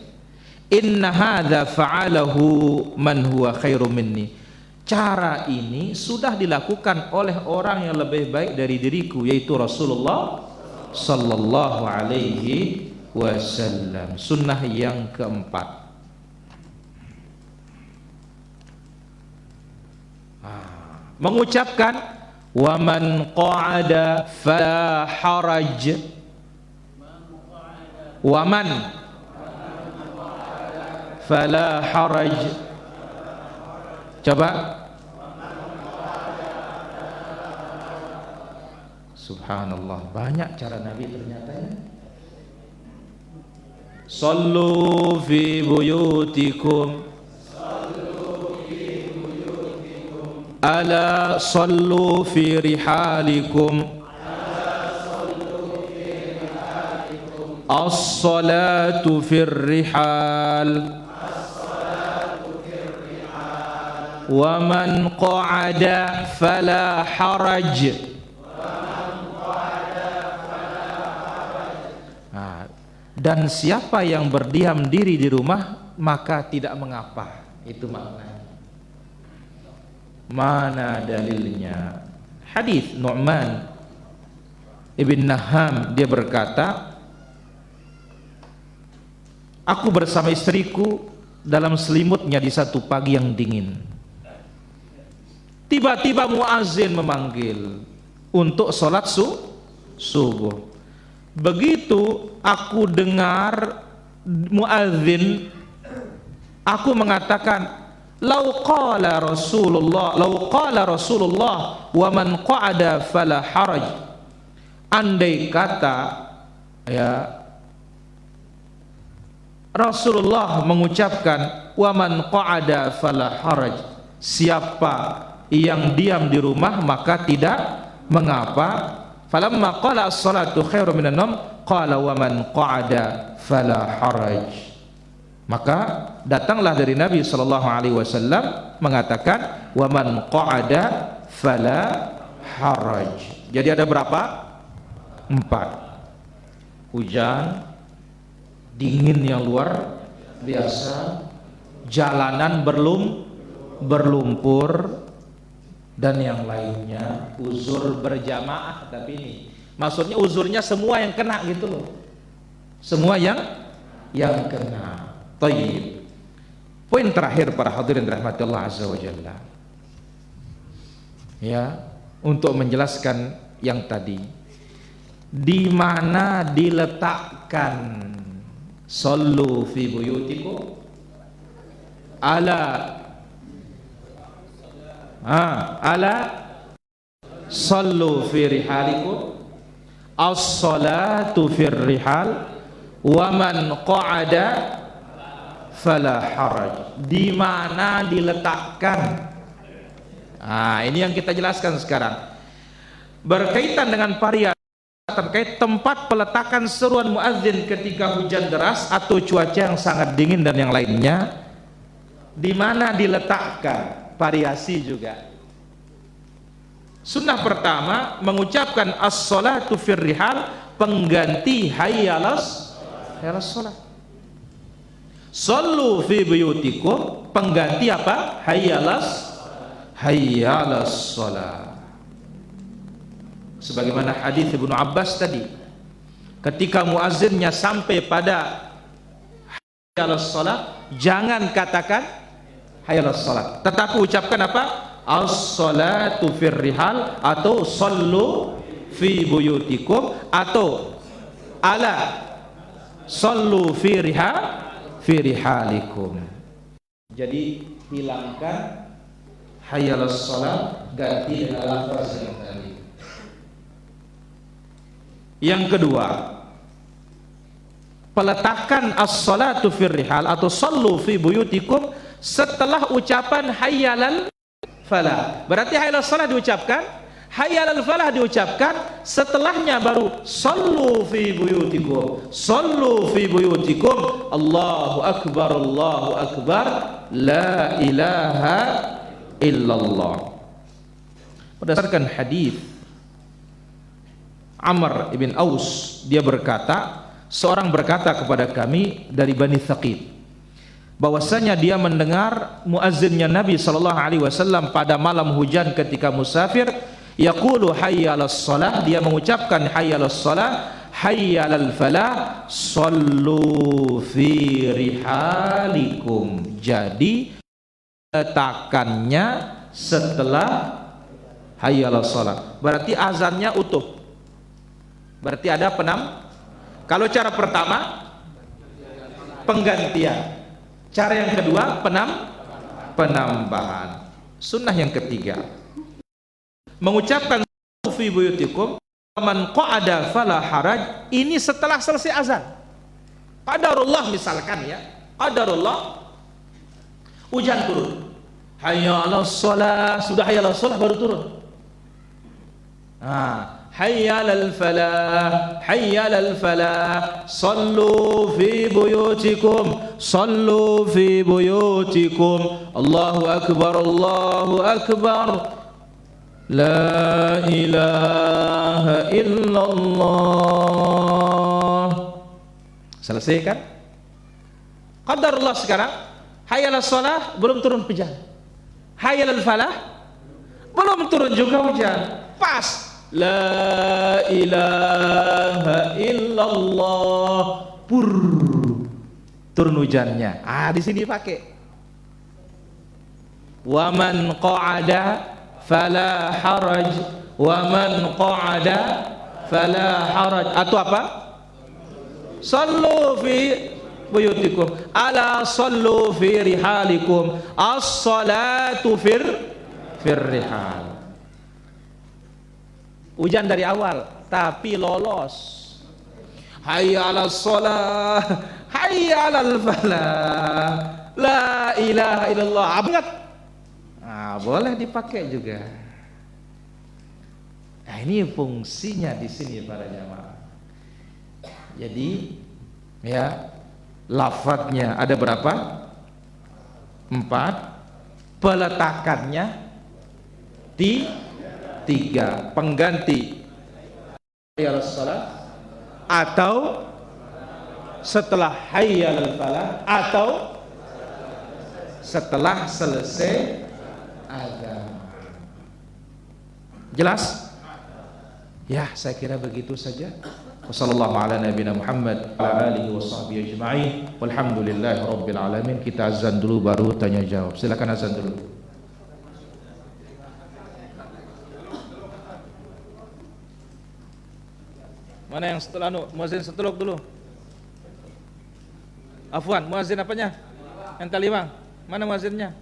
A: Inna hadza fa'alahu man huwa khairum minni. Cara ini sudah dilakukan oleh orang yang lebih baik dari diriku, yaitu Rasulullah sallallahu alaihi wasallam. Sunnah yang keempat, mengucapkan wa man qa'ada fala haraj. Wa man fala haraj. Coba. Subhanallah, banyak cara Nabi ternyata ya. Sallu fi buyutikum, ala sallu fi rihalikum, as-salatu fir rihal, wa man qa'ada fala haraj. Dan siapa yang berdiam diri di rumah maka tidak mengapa. Itu maknanya. Mana dalilnya? Hadis Nu'man ibn Naham, dia berkata, aku bersama istriku dalam selimutnya di satu pagi yang dingin. Tiba-tiba muazin memanggil untuk sholat subuh. Begitu aku dengar muadzin, aku mengatakan, lau qala Rasulullah wa man qa'ada fala haraj. Andai kata ya Rasulullah mengucapkan wa man qa'ada fala haraj, siapa yang diam di rumah maka tidak mengapa. Falamma qala as-salatu khairum minan naum qala wa man qa'ada fala haraj. Maka datanglah dari Nabi sallallahu alaihi wasallam mengatakan wa man qa'ada fala haraj. Jadi ada berapa? 4. Hujan, dingin yang luar biasa, jalanan berlumpur, dan yang lainnya, uzur berjamaah. Tapi ini maksudnya uzurnya semua yang kena gitu loh, semua yang kena. Tayyib. Poin terakhir para hadirin rahmati Allah azza wa jalla, ya, untuk menjelaskan yang tadi, di mana diletakkan sallu fi buyutikum, ala sallu fi rihalikum, as-salatu fir rihal, wa man qa'ada fala haraj. Di mana diletakkan? Ini yang kita jelaskan sekarang. Berkaitan dengan variasi terkait tempat peletakan seruan muadzin ketika hujan deras atau cuaca yang sangat dingin dan yang lainnya. Di mana diletakkan? Variasi juga. Sunnah pertama mengucapkan as-salatu fir rihal, pengganti hayyalas shalah. Sallu fi buyutikum, pengganti apa? Hayyalas shalah. Sebagaimana hadis Ibnu Abbas tadi, ketika muazzinnya sampai pada hayyalas shalah, jangan katakan hayyalas shalah, tetapi ucapkan apa? As-salatu fir rihal, atau sallu fi buyutikum, atau ala sallu fi rihalikum. Jadi hilangkan hayyalas shalah, ganti dengan lafaz yang tadi. Yang kedua, peletakan as-salatu fir rihal atau sallu fi buyutikum setelah ucapan hayyalal falah. Berarti hayyalal shalah diucapkan, hayyalal falah diucapkan, setelahnya baru sallu fi buyutikum. Sallu fi buyutikum, Allahu akbar, la ilaha illallah. Berdasarkan hadis Amr ibn Aus, dia berkata, seorang berkata kepada kami dari Bani Thaqif, bahwasanya dia mendengar muazzinnya Nabi sallallahu alaihi wasallam pada malam hujan ketika musafir, yaqulu hayyalas shalah, dia mengucapkan hayyalas shalah, hayyalal falah, sallu fi rihalikum. Jadi letakkannya setelah hayyalas shalah, berarti azannya utuh, berarti ada kalau cara pertama penggantian, cara yang kedua penambahan. Sunnah yang ketiga, mengucapkan fi buyutikum man qa'ada fala haraj, ini setelah selesai azan. Qadarullah misalkan ya, qadarullah hujan turun, hayya 'alas shalah, sudah hayya 'alas shalah baru turun. hayya 'alal falah, sallu fi buyutikum, Allahu akbar, la ilaha illallah. Selesai kan? Qadarullah. Sekarang hayya 'alas shalah belum turun hujan, hayya 'alal falah belum turun juga hujan, pas la ilaha illallah, pur, turun hujannya. Di sini pakai wa man qa'ada fala haraj, wa man qa'ada fala haraj, atau apa, sallu fi buyutikum, ala sallu fi rihalikum, as-salatu fir rihal. Hujan dari awal tapi lolos, hayya 'alas shalah, hayya 'alal falah, la ilaha illallah, ingat. Boleh dipakai juga. Ini fungsinya di sini para jamaah. Jadi ya, lafadznya ada berapa? 4, peletakannya 3, pengganti hayyal shalah atau setelah hayyal falah atau setelah selesai azan. Jelas? Ya, saya kira begitu saja. Wassallallahu ala nabiyina Muhammad wa ala alihi washabbihi ajma'in. Walhamdulillahi rabbil alamin. Kita azan dulu baru tanya jawab. Silakan azan dulu. Mana yang setelah muazin seteluk dulu? Afwan, muazin apanya? Yang talimang. Mana muazinnya?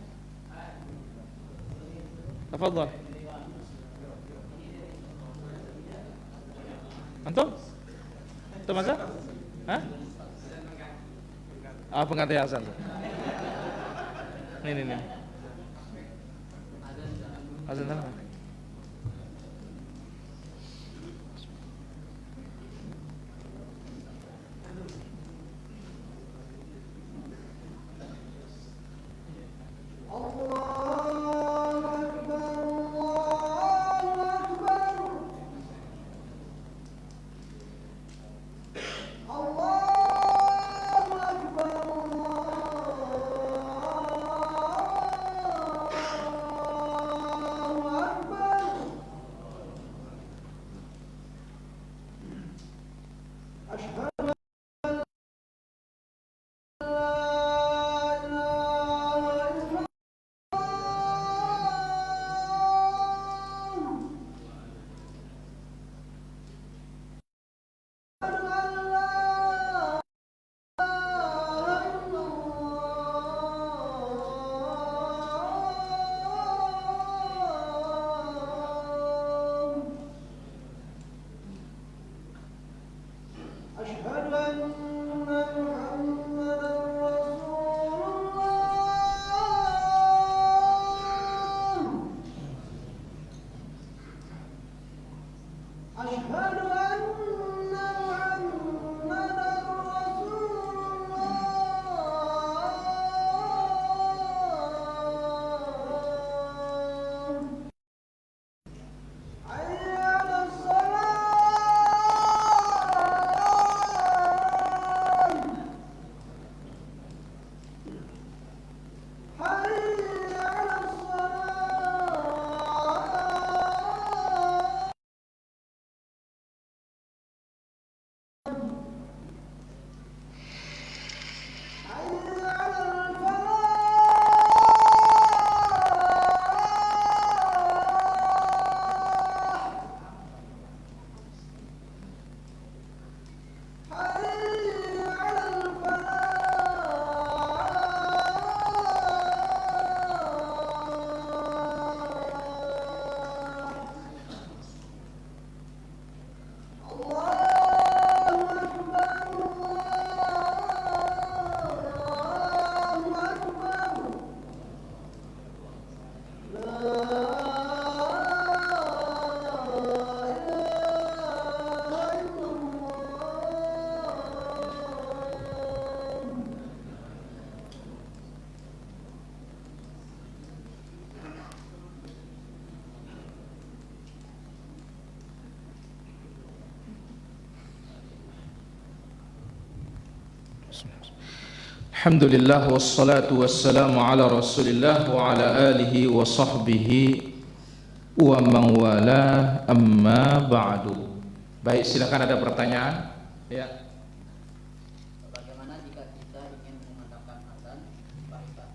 A: Tafadhal. Antum? Antum azan? Hah? Pengganti azan. Ini. Azan apa? Alhamdulillah wassalatu wassalamu ala Rasulillah wa ala alihi wa sahbihi wa man wala, amma ba'du. Baik, silakan, ada pertanyaan? Ya.
B: Bagaimana jika kita ingin mengandalkan azan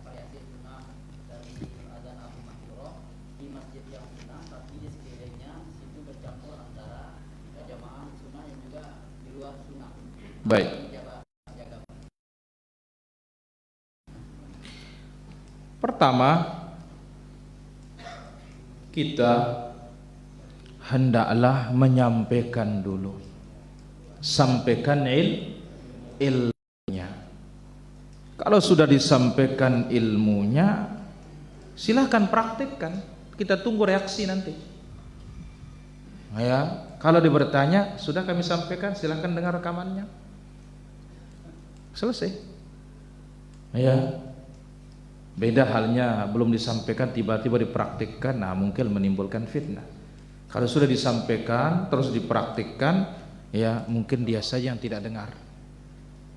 B: variasi sunnah dari azan Abu Mahdzurah di masjid yang sunnah, tapi di sekelilingnya situ bercampur antara jamaah sunnah yang juga di luar sunnah.
A: Baik. Pertama, kita hendaklah menyampaikan dulu, sampaikan ilmunya. Kalau sudah disampaikan ilmunya, silahkan praktikkan. Kita tunggu reaksi nanti. Ya, kalau bertanya, sudah kami sampaikan, silahkan dengar rekamannya. Selesai. Ya. Beda halnya belum disampaikan tiba-tiba dipraktikkan, nah mungkin menimbulkan fitnah. Kalau sudah disampaikan terus dipraktikkan, ya mungkin dia saja yang tidak dengar.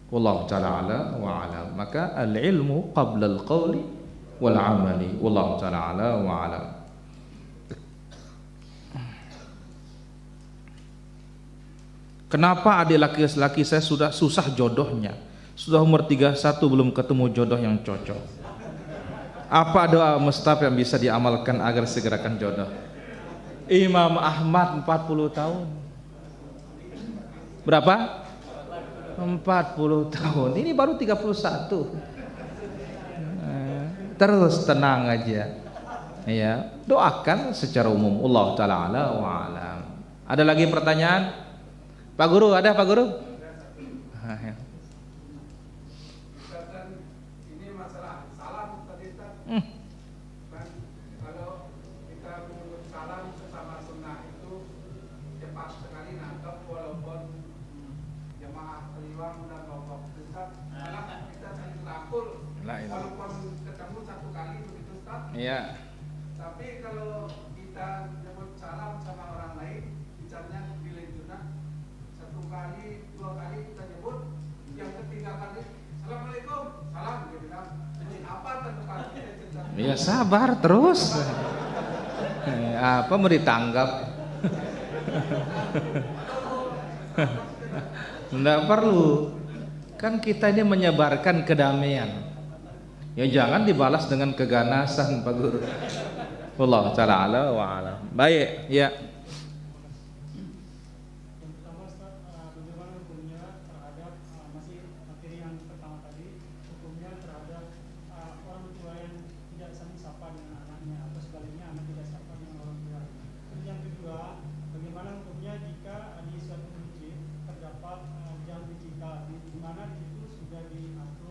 A: Wallahu ta'ala ala wa ala. Maka al-ilmu qabla al-qawli wal amali. Wallahu ta'ala ala wa ala. Kenapa adik laki-laki saya sudah susah jodohnya? Sudah umur 31 belum ketemu jodoh yang cocok. Apa doa mustahab yang bisa diamalkan agar segerakan jodoh? Imam Ahmad 40 tahun. Berapa? 40 tahun. Ini baru 31. Terus tenang aja. Ya, doakan secara umum. Allah taala ala wa alam. Ada lagi pertanyaan? Pak Guru, ada Pak Guru?
C: Kalau kita menyebut salam sesama sunnah itu cepat sekali nangkep, walaupun jemaah keliwang dan kelompok Ustaz, karena kita saling rangkul, walaupun ketemu satu kali begitu Ustaz.
A: Iya.
C: Tapi kalau kita menyebut salam sama orang lain, bicaranya bilanjuna, satu kali, dua kali kita nyebut, yang ketiga kali Assalamualaikum, salam gitu kan. Jadi apa tentang
A: Ya sabar terus. Apa mau ditanggap? Tidak perlu. Kan kita ini menyebarkan kedamaian. Ya jangan dibalas dengan keganasan, Pak Guru. Wallahu ta'ala ala wa ala. Baik, ya.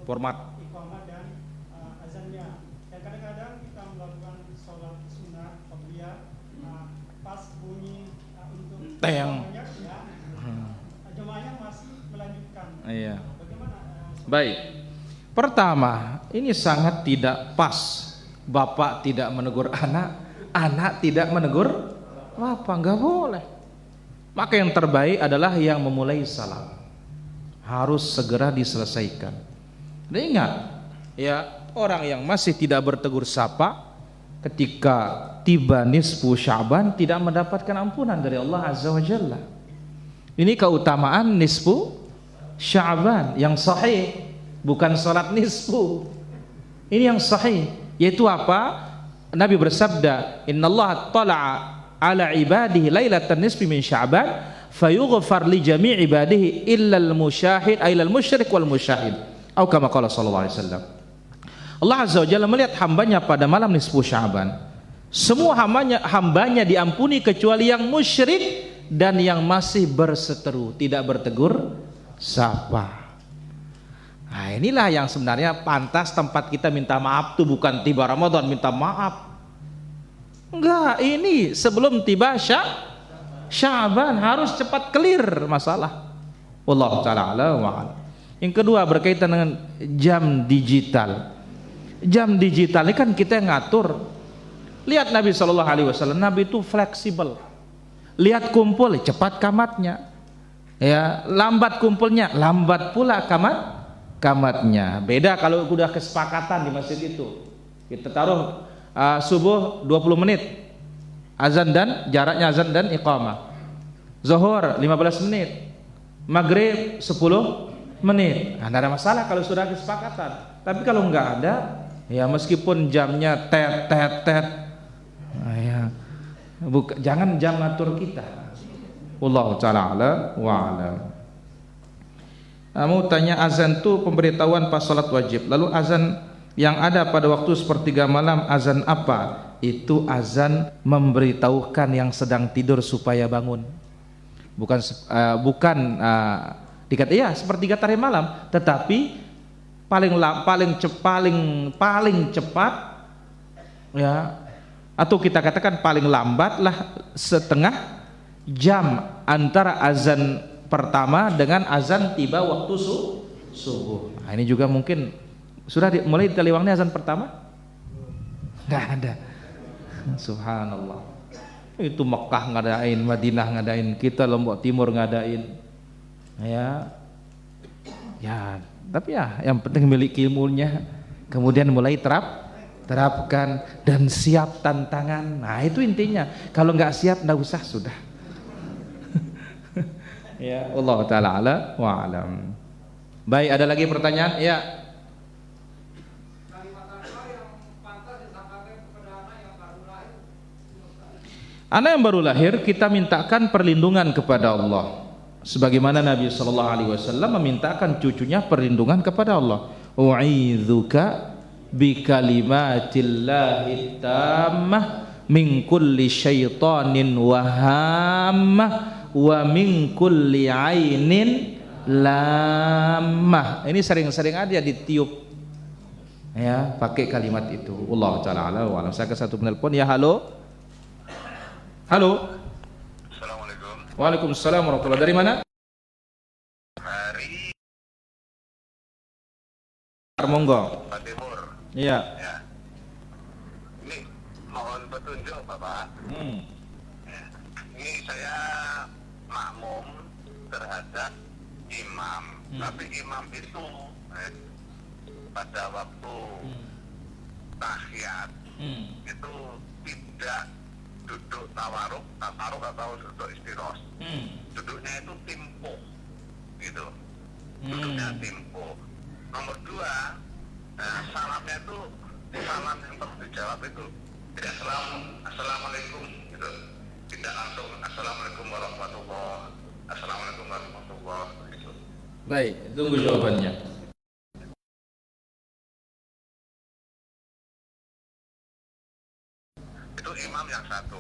A: Format
D: iqamah dan azannya. Dan kadang-kadang kita melakukan sholat sunnah qabliyah pas bunyi untuk
A: teng.
D: Ya, jemaahnya masih melanjutkan.
A: Iya.
D: Bagaimana?
A: Baik. Pertama, ini sangat tidak pas. Bapak tidak menegur anak, anak tidak menegur bapak, nggak boleh. Maka yang terbaik adalah yang memulai salam. Harus segera diselesaikan. Dan ingat, ya, orang yang masih tidak bertegur sapa ketika tiba nisfu Sya'ban tidak mendapatkan ampunan dari Allah Azza wa Jalla. Ini keutamaan nisfu Sya'ban yang sahih, bukan salat nisfu. Ini yang sahih, yaitu apa? Nabi bersabda, "Innallaha tala'a ala ibadihi lailatan nisfi min Sya'ban fayughfar li jami' ibadihi illa al-musyahid ay al-musyrik wal musyahid." Atau kama qala sallallahu alaihi wasallam. Allah Azza wa Jalla melihat hambanya pada malam nisfu Sya'ban. Semua hambanya diampuni kecuali yang musyrik dan yang masih berseteru, tidak bertegur sapa. Nah, inilah yang sebenarnya pantas tempat kita minta maaf tuh, bukan tiba Ramadan minta maaf. Enggak, ini sebelum tiba Sya'ban harus cepat clear masalah. Wallahu taala a'lam wa a'lam. Yang kedua berkaitan dengan jam digital. Jam digital ini kan kita yang ngatur. Lihat Nabi Shallallahu Alaihi Wasallam, Nabi itu fleksibel. Lihat kumpul, cepat kamatnya. Ya, lambat kumpulnya, lambat pula kamatnya. Beda kalau udah kesepakatan di masjid itu. Kita taruh subuh 20 menit. Azan dan jaraknya azan dan iqamah. Zuhur 15 menit. Maghrib 10 menit. Nah, tidak ada masalah kalau sudah kesepakatan. Tapi kalau enggak ada, ya meskipun jamnya tet, nah, ya, jangan jam ngatur kita. Wallahu ta'ala a'lam wa a'lam. Mau tanya, azan itu pemberitahuan pas salat wajib. Lalu azan yang ada pada waktu sepertiga malam, azan apa? Itu azan memberitahukan yang sedang tidur supaya bangun. Bukan dikata ya sepertiga tadi malam, tetapi paling cepat ya, atau kita katakan paling lambatlah setengah jam antara azan pertama dengan azan tiba waktu subuh. Nah, ini juga mungkin sudah mulai ditaliwangnya azan pertama? Nggak ada. Subhanallah. Itu Mekah ngadain, Madinah ngadain, kita Lombok Timur ngadain. Ya, tapi ya yang penting memiliki ilmunya, kemudian mulai terapkan dan siap tantangan. Nah, itu intinya. Kalau nggak siap nggak usah, sudah. Ya, Allah taala ala wa alam. Baik, ada lagi pertanyaan? Ya. Anak yang baru lahir kita mintakan perlindungan kepada Allah. Sebagaimana Nabi sallallahu alaihi wasallam memintakan cucunya perlindungan kepada Allah. U'idzuka bikalimatillahi tammah min kulli syaitanin wahammah wa min kulli ainin lamah. Ini sering-sering aja ditiup. Ya, pakai kalimat itu. Allah taala ala wa alam. Saya ke satu penelpon. Ya, halo. Halo.
E: Assalamualaikum.
A: Waalaikumsalam warahmatullahi. Dari mana?
E: Dari
A: Monggo.
E: Pak Timur.
A: Iya.
E: Ya. Ini mohon petunjuk Bapak. Ini saya makmum terhadap imam, tapi imam itu pada waktu tahiyat itu tidak duduk tawaruk atau duduk istiros. Duduknya itu timpo, gitu. Duduknya timpo. Nomor dua, salamnya itu salam yang perlu dijawab itu tidak assalamualaikum, gitu. Tidak langsung assalamualaikum warahmatullah, assalamualaikum warahmatullah, gitu.
A: Baik, tunggu jawabannya.
E: Itu imam yang satu.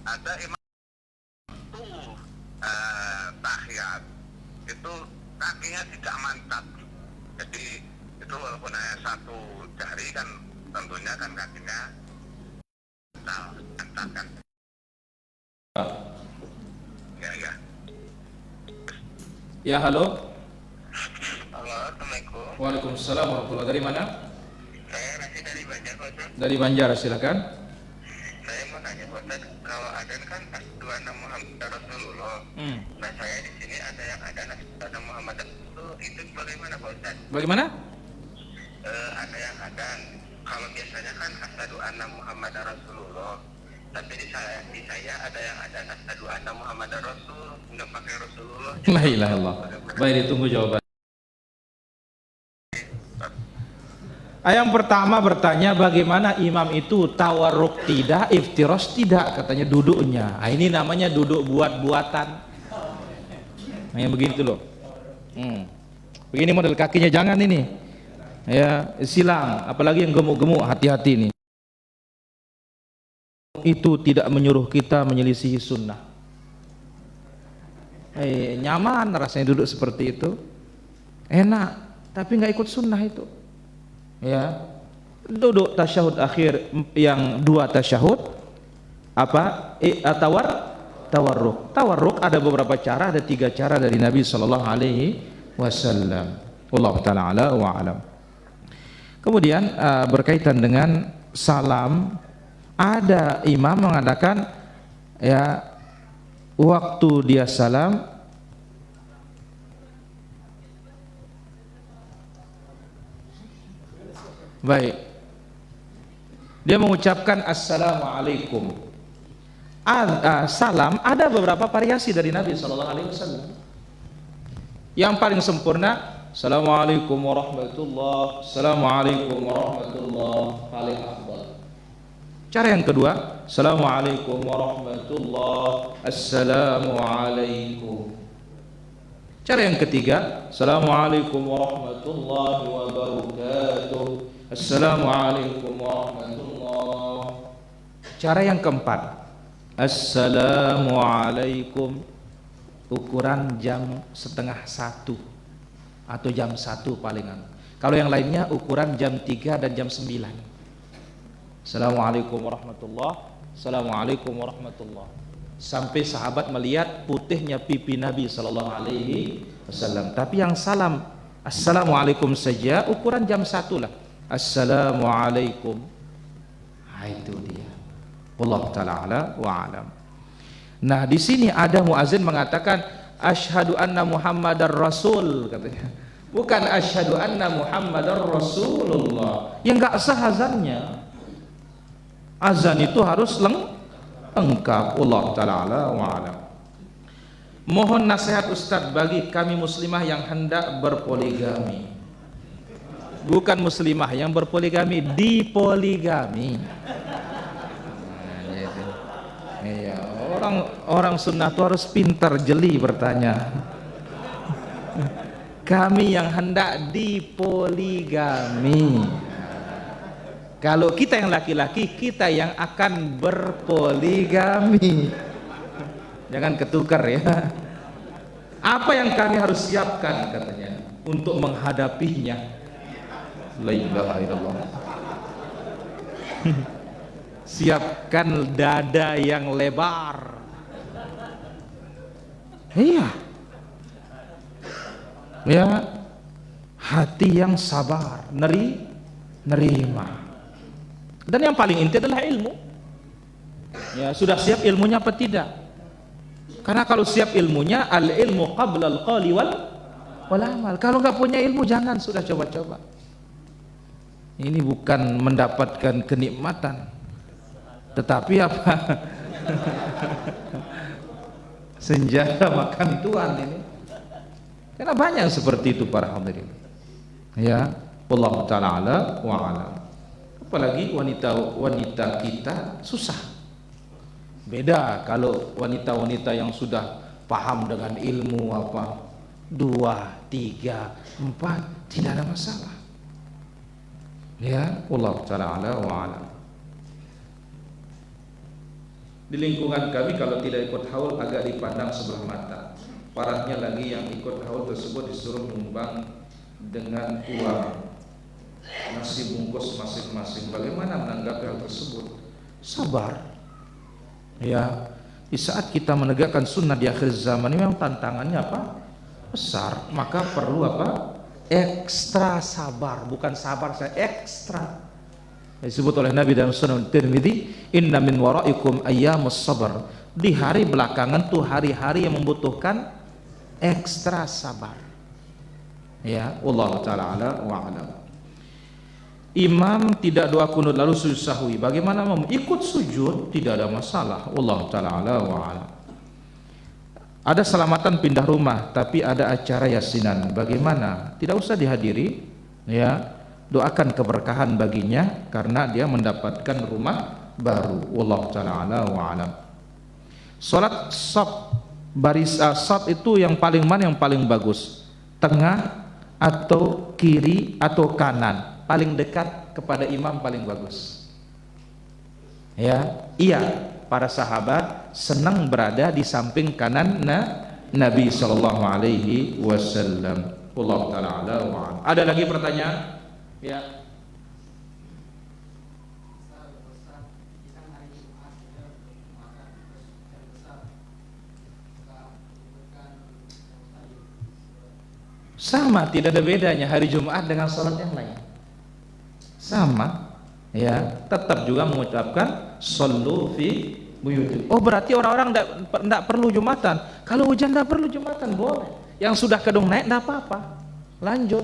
E: Ada imam itu tahiyat itu kakinya tidak mantap. Jadi itu walaupun hanya satu jari kan tentunya kan kakinya mantap kan. ya.
A: Ya, halo.
E: Halo, Assalamualaikum.
A: Waalaikumsalam warahmatullahi. Dari mana?
E: Saya masih dari Banjar, Pak Ustaz.
A: Dari Banjar, silakan.
E: Saya mau nanya, Pak Ustaz, kalau adzan kan asyhadu anna Muhammadar Rasulullah. Nah, saya di sini ada yang adzan asyhadu anna Muhammadar Rasulullah. Itu bagaimana, Pak Ustaz?
A: Bagaimana?
E: Ada yang adzan. Kalau biasanya kan asyhadu anna Muhammadar Rasulullah. Tapi di saya ada yang adzan asyhadu anna Muhammadar Rasul, nggak pakai Rasulullah.
A: La ilaha illallah. Baik, ditunggu jawaban. Yang pertama bertanya bagaimana imam itu tawarruk tidak, iftiros tidak, katanya duduknya. Nah, ini namanya duduk buat-buatan. Nah, yang begitu loh. Begini model kakinya, jangan ini. Ya, silang, apalagi yang gemuk-gemuk, hati-hati nih. Itu tidak menyuruh kita menyelisihi sunnah. Nyaman rasanya duduk seperti itu, enak, tapi nggak ikut sunnah itu. Ya, duduk tasyahud akhir yang 2 tasyahud apa? Tawarruk ada beberapa cara, ada 3 cara dari Nabi sallallahu alaihi wasallam. Wallahu taala ala wa alam. Kemudian berkaitan dengan salam, ada imam mengatakan ya waktu dia salam baik, dia mengucapkan assalamualaikum. Salam ada beberapa variasi dari Nabi SAW. Yang paling sempurna assalamualaikum warahmatullah, assalamualaikum warahmatullah, paling afdal. Cara yang kedua assalamualaikum warahmatullah, assalamualaikum. Cara yang ketiga assalamualaikum warahmatullahi wabarakatuh, assalamualaikum warahmatullah. Cara yang keempat assalamualaikum, ukuran jam 12:30 atau jam 1 palingan. Kalau yang lainnya ukuran jam 3 dan jam 9. Assalamualaikum warahmatullah, assalamualaikum warahmatullah, sampai sahabat melihat putihnya pipi Nabi sallallahu alaihi wasallam. Tapi yang salam assalamualaikum saja ukuran jam 1 lah. Assalamualaikum. Nah, itu dia. Wallahu taala ala wa alam. Nah, di sini ada muazin mengatakan asyhadu anna Muhammadar Rasul, katanya. Bukan asyhadu anna Muhammadar Rasulullah. Yang enggak sah azannya. Azan itu harus lengkap. Wallahu taala ala wa alam. Mohon nasihat Ustadz bagi kami muslimah yang hendak berpoligami. Bukan muslimah yang berpoligami, dipoligami. Iya, orang sunnah itu harus pintar, jeli bertanya. Kami yang hendak dipoligami. Kalau kita yang laki-laki, kita yang akan berpoligami. Jangan ketukar ya. Apa yang kami harus siapkan katanya untuk menghadapinya? La ilaha illallah. Siapkan dada yang lebar. Iya. Ya, hati yang sabar, nerima. Dan yang paling inti adalah ilmu. Ya, sudah siap ilmunya apa tidak? Karena kalau siap ilmunya, al ilmu qabla al qali wal amal. Kalau nggak punya ilmu jangan sudah coba-coba. Ini bukan mendapatkan kenikmatan, tetapi apa? Senjata makan tuan ini. Karena banyak seperti itu para hadirin. Ya, wallahu taala ala wa alam. Apalagi wanita kita susah. Beda kalau wanita-wanita yang sudah paham dengan ilmu apa 2, 3, 4 tidak ada masalah. Ya, wallahu taala ala wa alam. Di lingkungan kami kalau tidak ikut haul agak dipandang sebelah mata. Parahnya lagi yang ikut haul tersebut disuruh menyumbang dengan uang nasi bungkus masing-masing. Bagaimana menanggapi hal tersebut? Sabar. Ya, Di saat kita menegakkan sunnah di akhir zaman ini memang tantangannya apa? Besar. Maka perlu apa? Ekstra sabar, bukan sabar saya ekstra. Disebut oleh Nabi dalam Sunan Tirmidzi, inna min waraikum ayyamus sabr. Di hari belakangan tuh hari-hari yang membutuhkan ekstra sabar. Ya, wallahu taala ala wa alam. Imam tidak doa kunut lalu sujud sahwi. Bagaimana mau ikut sujud tidak ada masalah. Wallahu taala ala wa alam. Ada selamatan pindah rumah tapi ada acara yasinan. Bagaimana? Tidak usah dihadiri, ya. Doakan keberkahan baginya karena dia mendapatkan rumah baru. Wallahu taala ala wa alam. Salat shaf baris shaf itu yang paling mana yang paling bagus? Tengah atau kiri atau kanan? Paling dekat kepada imam paling bagus. Ya, iya, para sahabat senang berada di samping kanan Nabi sallallahu alaihi wasallam. Wallahu taala ala wa alam. Ada lagi pertanyaan? Ya. Sama, tidak ada bedanya hari Jumat dengan salat yang lain. Sama, ya, tetap juga mengucapkan shollu fi buyutikum. Oh, berarti orang-orang tidak perlu Jumatan. Kalau hujan tidak perlu Jumatan, boleh. Yang sudah kedung naik tidak apa-apa, lanjut.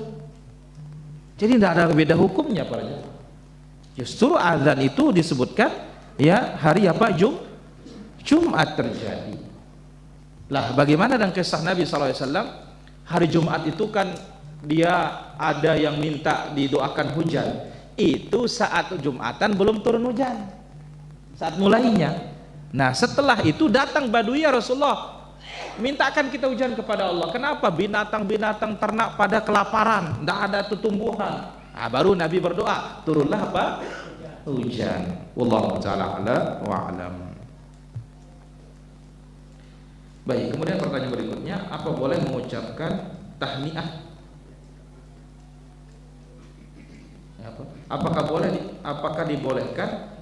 A: Jadi tidak ada beda hukumnya para jemaah. Justru azan itu disebutkan ya hari apa? Jumat terjadi. Lah, bagaimana dengan kisah Nabi SAW? Hari Jumat itu kan dia ada yang minta didoakan hujan. Itu saat Jumatan belum turun hujan, saat mulainya. Nah, setelah itu datang Badui, ya Rasulullah, mintakan kita hujan kepada Allah. Kenapa? Binatang-binatang ternak pada kelaparan, tidak ada tumbuhan. Nah, baru Nabi berdoa, turunlah apa? Hujan. Wallahu ta'ala ala wa alam. Baik, kemudian pertanyaan berikutnya, apa boleh mengucapkan tahniah? Apakah dibolehkan?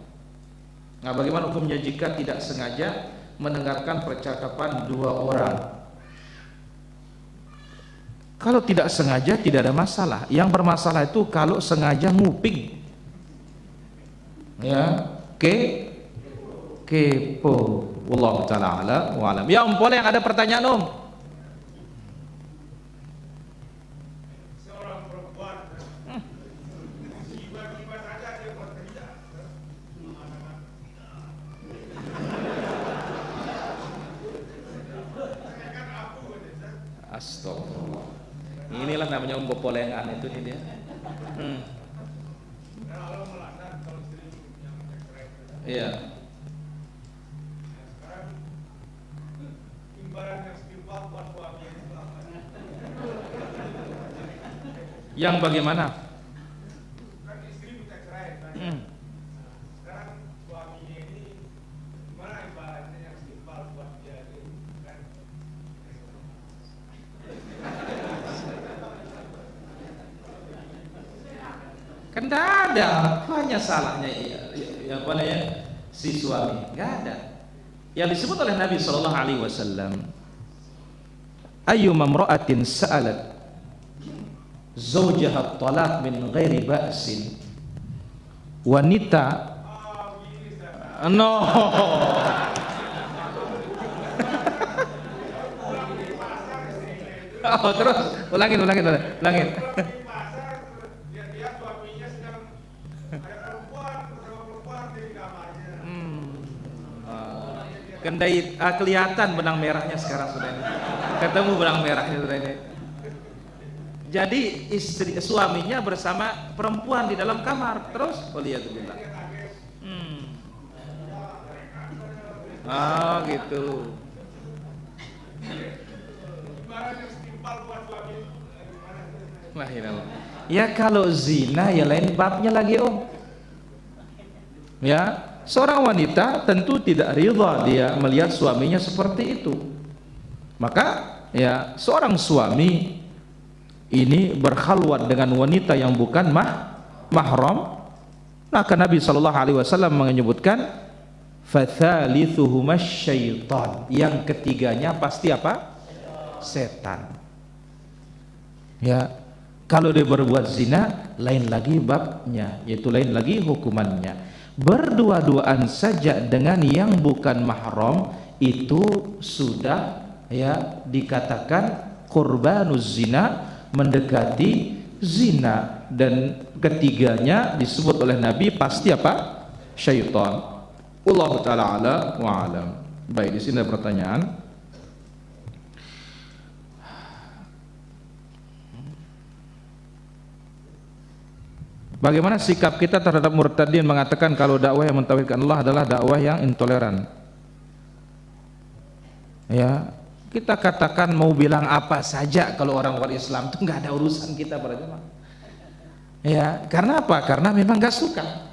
A: Nah, bagaimana hukumnya jika tidak sengaja mendengarkan percakapan dua orang? Kalau tidak sengaja tidak ada masalah. Yang bermasalah itu kalau sengaja nguping, ya, kepo. Wallahu ta'ala ala wa alam. Ya, boleh yang ada pertanyaan, Om?
C: Seorang perempuan tiba-tiba saja dia berteriak.
A: Astagfirullah. Inilah namanya umbopolengan itu nih dia.
C: Kalau melaknat kalau istri yang cerai.
A: Iya.
C: Sekarang imbalan yang istighfar buat suami itu apa?
A: Yang bagaimana?
C: Kan istri minta cerai kan? Sekarang suaminya ini gimana imbalannya yang istighfar buat dia itu kan?
A: Kan tidak ada, hanya salahnya ya apa namanya si suami, nggak ada. Yang disebut oleh Nabi Shallallahu Alaihi Wasallam, ayyuma imra'atin sa'alat zawjaha talaq min ghairi ba'sin, wanita no oh, terus ulangin
C: Dia suaminya sedang ada perempuan di kamarnya.
A: Kendai kelihatan benang merahnya sekarang sudah ini. Ketemu benang merahnya sudah ini. Jadi suaminya bersama perempuan di dalam kamar terus waliyadzubillah. Oh gitu. Ya kalau zina ya lain babnya lagi, Om. Ya, seorang wanita tentu tidak ridha dia melihat suaminya seperti itu. Maka ya seorang suami ini berkhalwat dengan wanita yang bukan mahram, maka Nabi SAW menyebutkan fathalithuhuma syaitan. Yang ketiganya pasti apa? Setan. Ya, kalau dia berbuat zina, lain lagi babnya, yaitu lain lagi hukumannya. Berdua-duaan saja dengan yang bukan mahram itu sudah ya dikatakan qurbanuz zina, mendekati zina, dan ketiganya disebut oleh Nabi pasti apa? Syaitan. Wallahu taala ala wa alam. Baik, di sini ada pertanyaan. Bagaimana sikap kita terhadap murtadin mengatakan kalau dakwah yang mentauhidkan Allah adalah dakwah yang intoleran? Ya, kita katakan mau bilang apa saja kalau orang luar Islam itu nggak ada urusan kita para jemaah. Ya, karena apa? Karena memang nggak suka.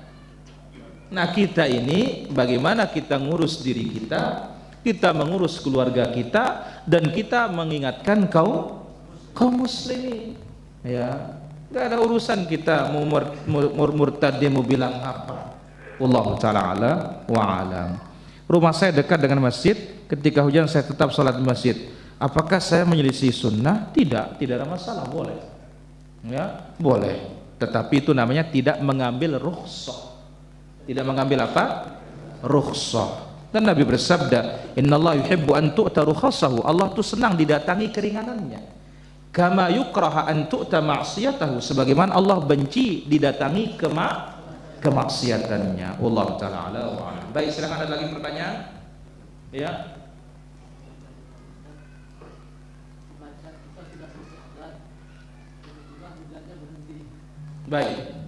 A: Nah, kita ini bagaimana kita ngurus diri kita, kita mengurus keluarga kita, dan kita mengingatkan kaum muslimin. Ya, nggak ada urusan kita mau murtad dia mau bilang apa. Wallahu taala ala wa alam. Rumah saya dekat dengan masjid, ketika hujan saya tetap sholat di masjid. Apakah saya menyelisih sunnah? Tidak ada masalah, boleh. Ya, boleh. Tetapi itu namanya tidak mengambil rukhsah. Tidak mengambil apa? Rukhsah. Dan Nabi bersabda, "Innallaha yuhibbu an tu'ta rukhasahu." Allah tuh senang didatangi keringanannya. Kama yukraha an tu'ta ma'siyatahu, sebagaimana Allah benci didatangi kemaksiatannya. Wallahu taala ala wa alam. Baik, silakan, ada lagi pertanyaan? Ya. Baik.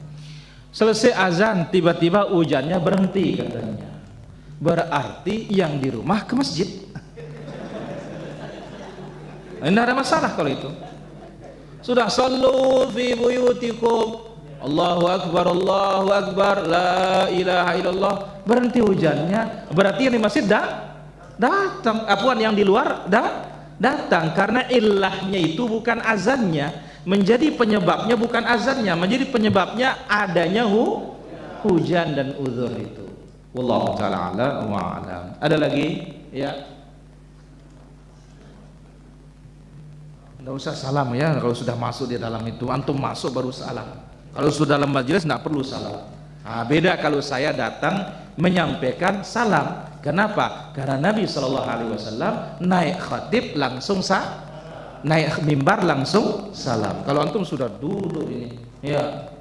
A: Selesai azan tiba-tiba hujannya berhenti katanya. Berarti yang di rumah ke masjid. Tidak ada masalah kalau itu. Sudah sallu fi buyutikum, Allahu akbar, la ilaha illallah, berhenti hujannya, berarti yang di masjid datang, yang di luar datang, karena ilahnya itu bukan azannya, menjadi penyebabnya bukan azannya, menjadi penyebabnya adanya hujan dan uzur itu. Wallahu taala ala wa alam. Ada lagi? Ya. Tidak usah salam ya, kalau sudah masuk di dalam itu, antum masuk baru salam. Kalau sudah dalam majelis tidak perlu salam. Nah, beda kalau saya datang menyampaikan salam. Kenapa? Karena Nabi SAW naik khatib langsung naik mimbar langsung salam. Kalau antum sudah duduk ini, ya.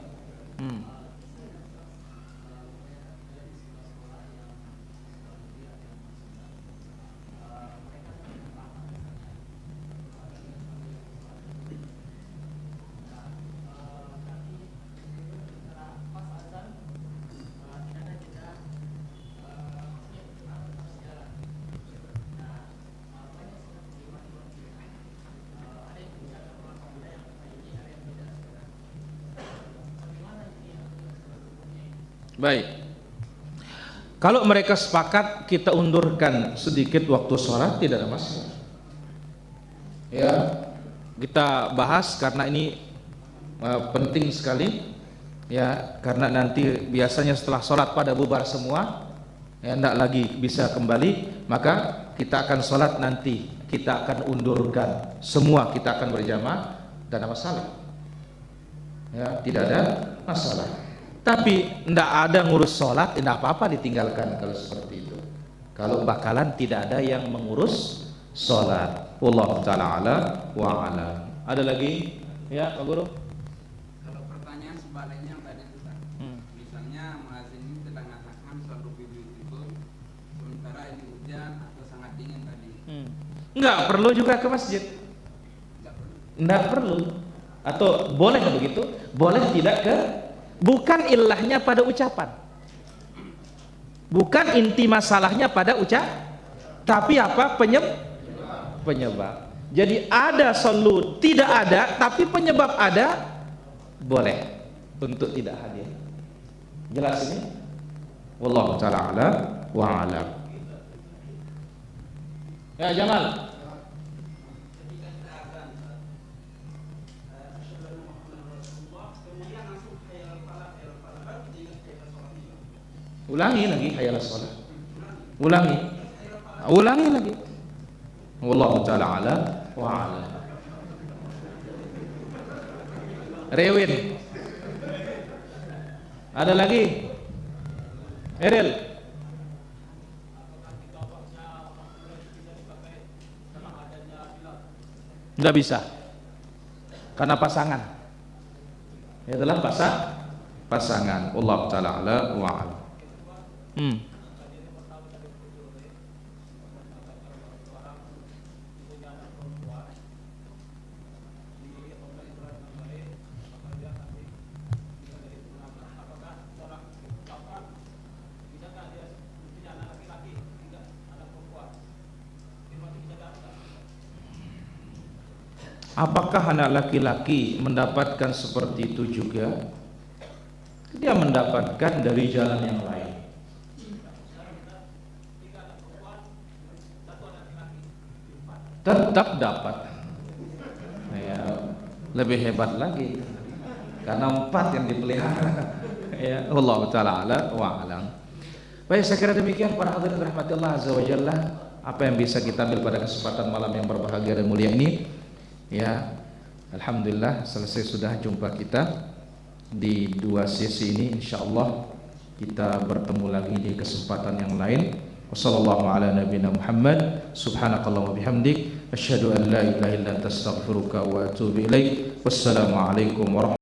A: Baik. Kalau mereka sepakat kita undurkan sedikit waktu sholat, tidak ada masalah. Ya, kita bahas karena ini penting sekali. Ya, karena nanti biasanya setelah sholat pada bubar semua, ya tidak lagi bisa kembali, maka kita akan sholat nanti, kita akan undurkan semua, kita akan berjamaah, tidak ada masalah. Ya, tidak ada masalah. Tapi tidak ada ngurus sholat, tidak apa-apa ditinggalkan kalau seperti itu. Kalau bakalan tidak ada yang mengurus sholat. Wallahu ta'ala ala wa alam. Ada lagi? Ya, Pak Guru?
C: Kalau pertanyaan sebaliknya yang tadi itu kan, misalnya muadzin ini sedang mengatakan suatu video itu, sementara ini hujan atau sangat dingin tadi.
A: Enggak perlu juga ke masjid. Enggak perlu. Atau boleh begitu? Boleh tidak ke. Bukan ilahnya pada ucapan, bukan inti masalahnya pada tapi apa? Penyebab. Jadi ada sallu, tidak ada, tapi penyebab ada, boleh untuk tidak hadir. Jelas ini? Wallahu ta'ala ala wa alam. Ya, Jamal. Ulangi lagi hayal sholat. Ulangi. Ulangi lagi. Wallahu taala ala wa ala. Rewin. Ada lagi? Eril. Tidak bisa. Karena pasangan. Itu adalah pasangan. Allah taala ala wa ala. Apakah anak laki-laki mendapatkan seperti itu juga? Dia mendapatkan dari jalan yang lain. Tetap dapat. Ya, lebih hebat lagi. Karena 4 yang dipelihara. Ya, Allah taala ala wa alam. Baik, saya kira demikian para hadirin rahmati Allah azza wa jalla, apa yang bisa kita ambil pada kesempatan malam yang berbahagia dan mulia ini. Ya, alhamdulillah selesai sudah jumpa kita di 2 sesi ini. Insyaallah kita bertemu lagi di kesempatan yang lain. Wassallallahu ala nabiyina Muhammad, subhanakallahumma bihamdik, asyhadu an la ilaha illa anta astaghfiruka wa atubu ilaik. Wassalamu alaikum warahmatullahi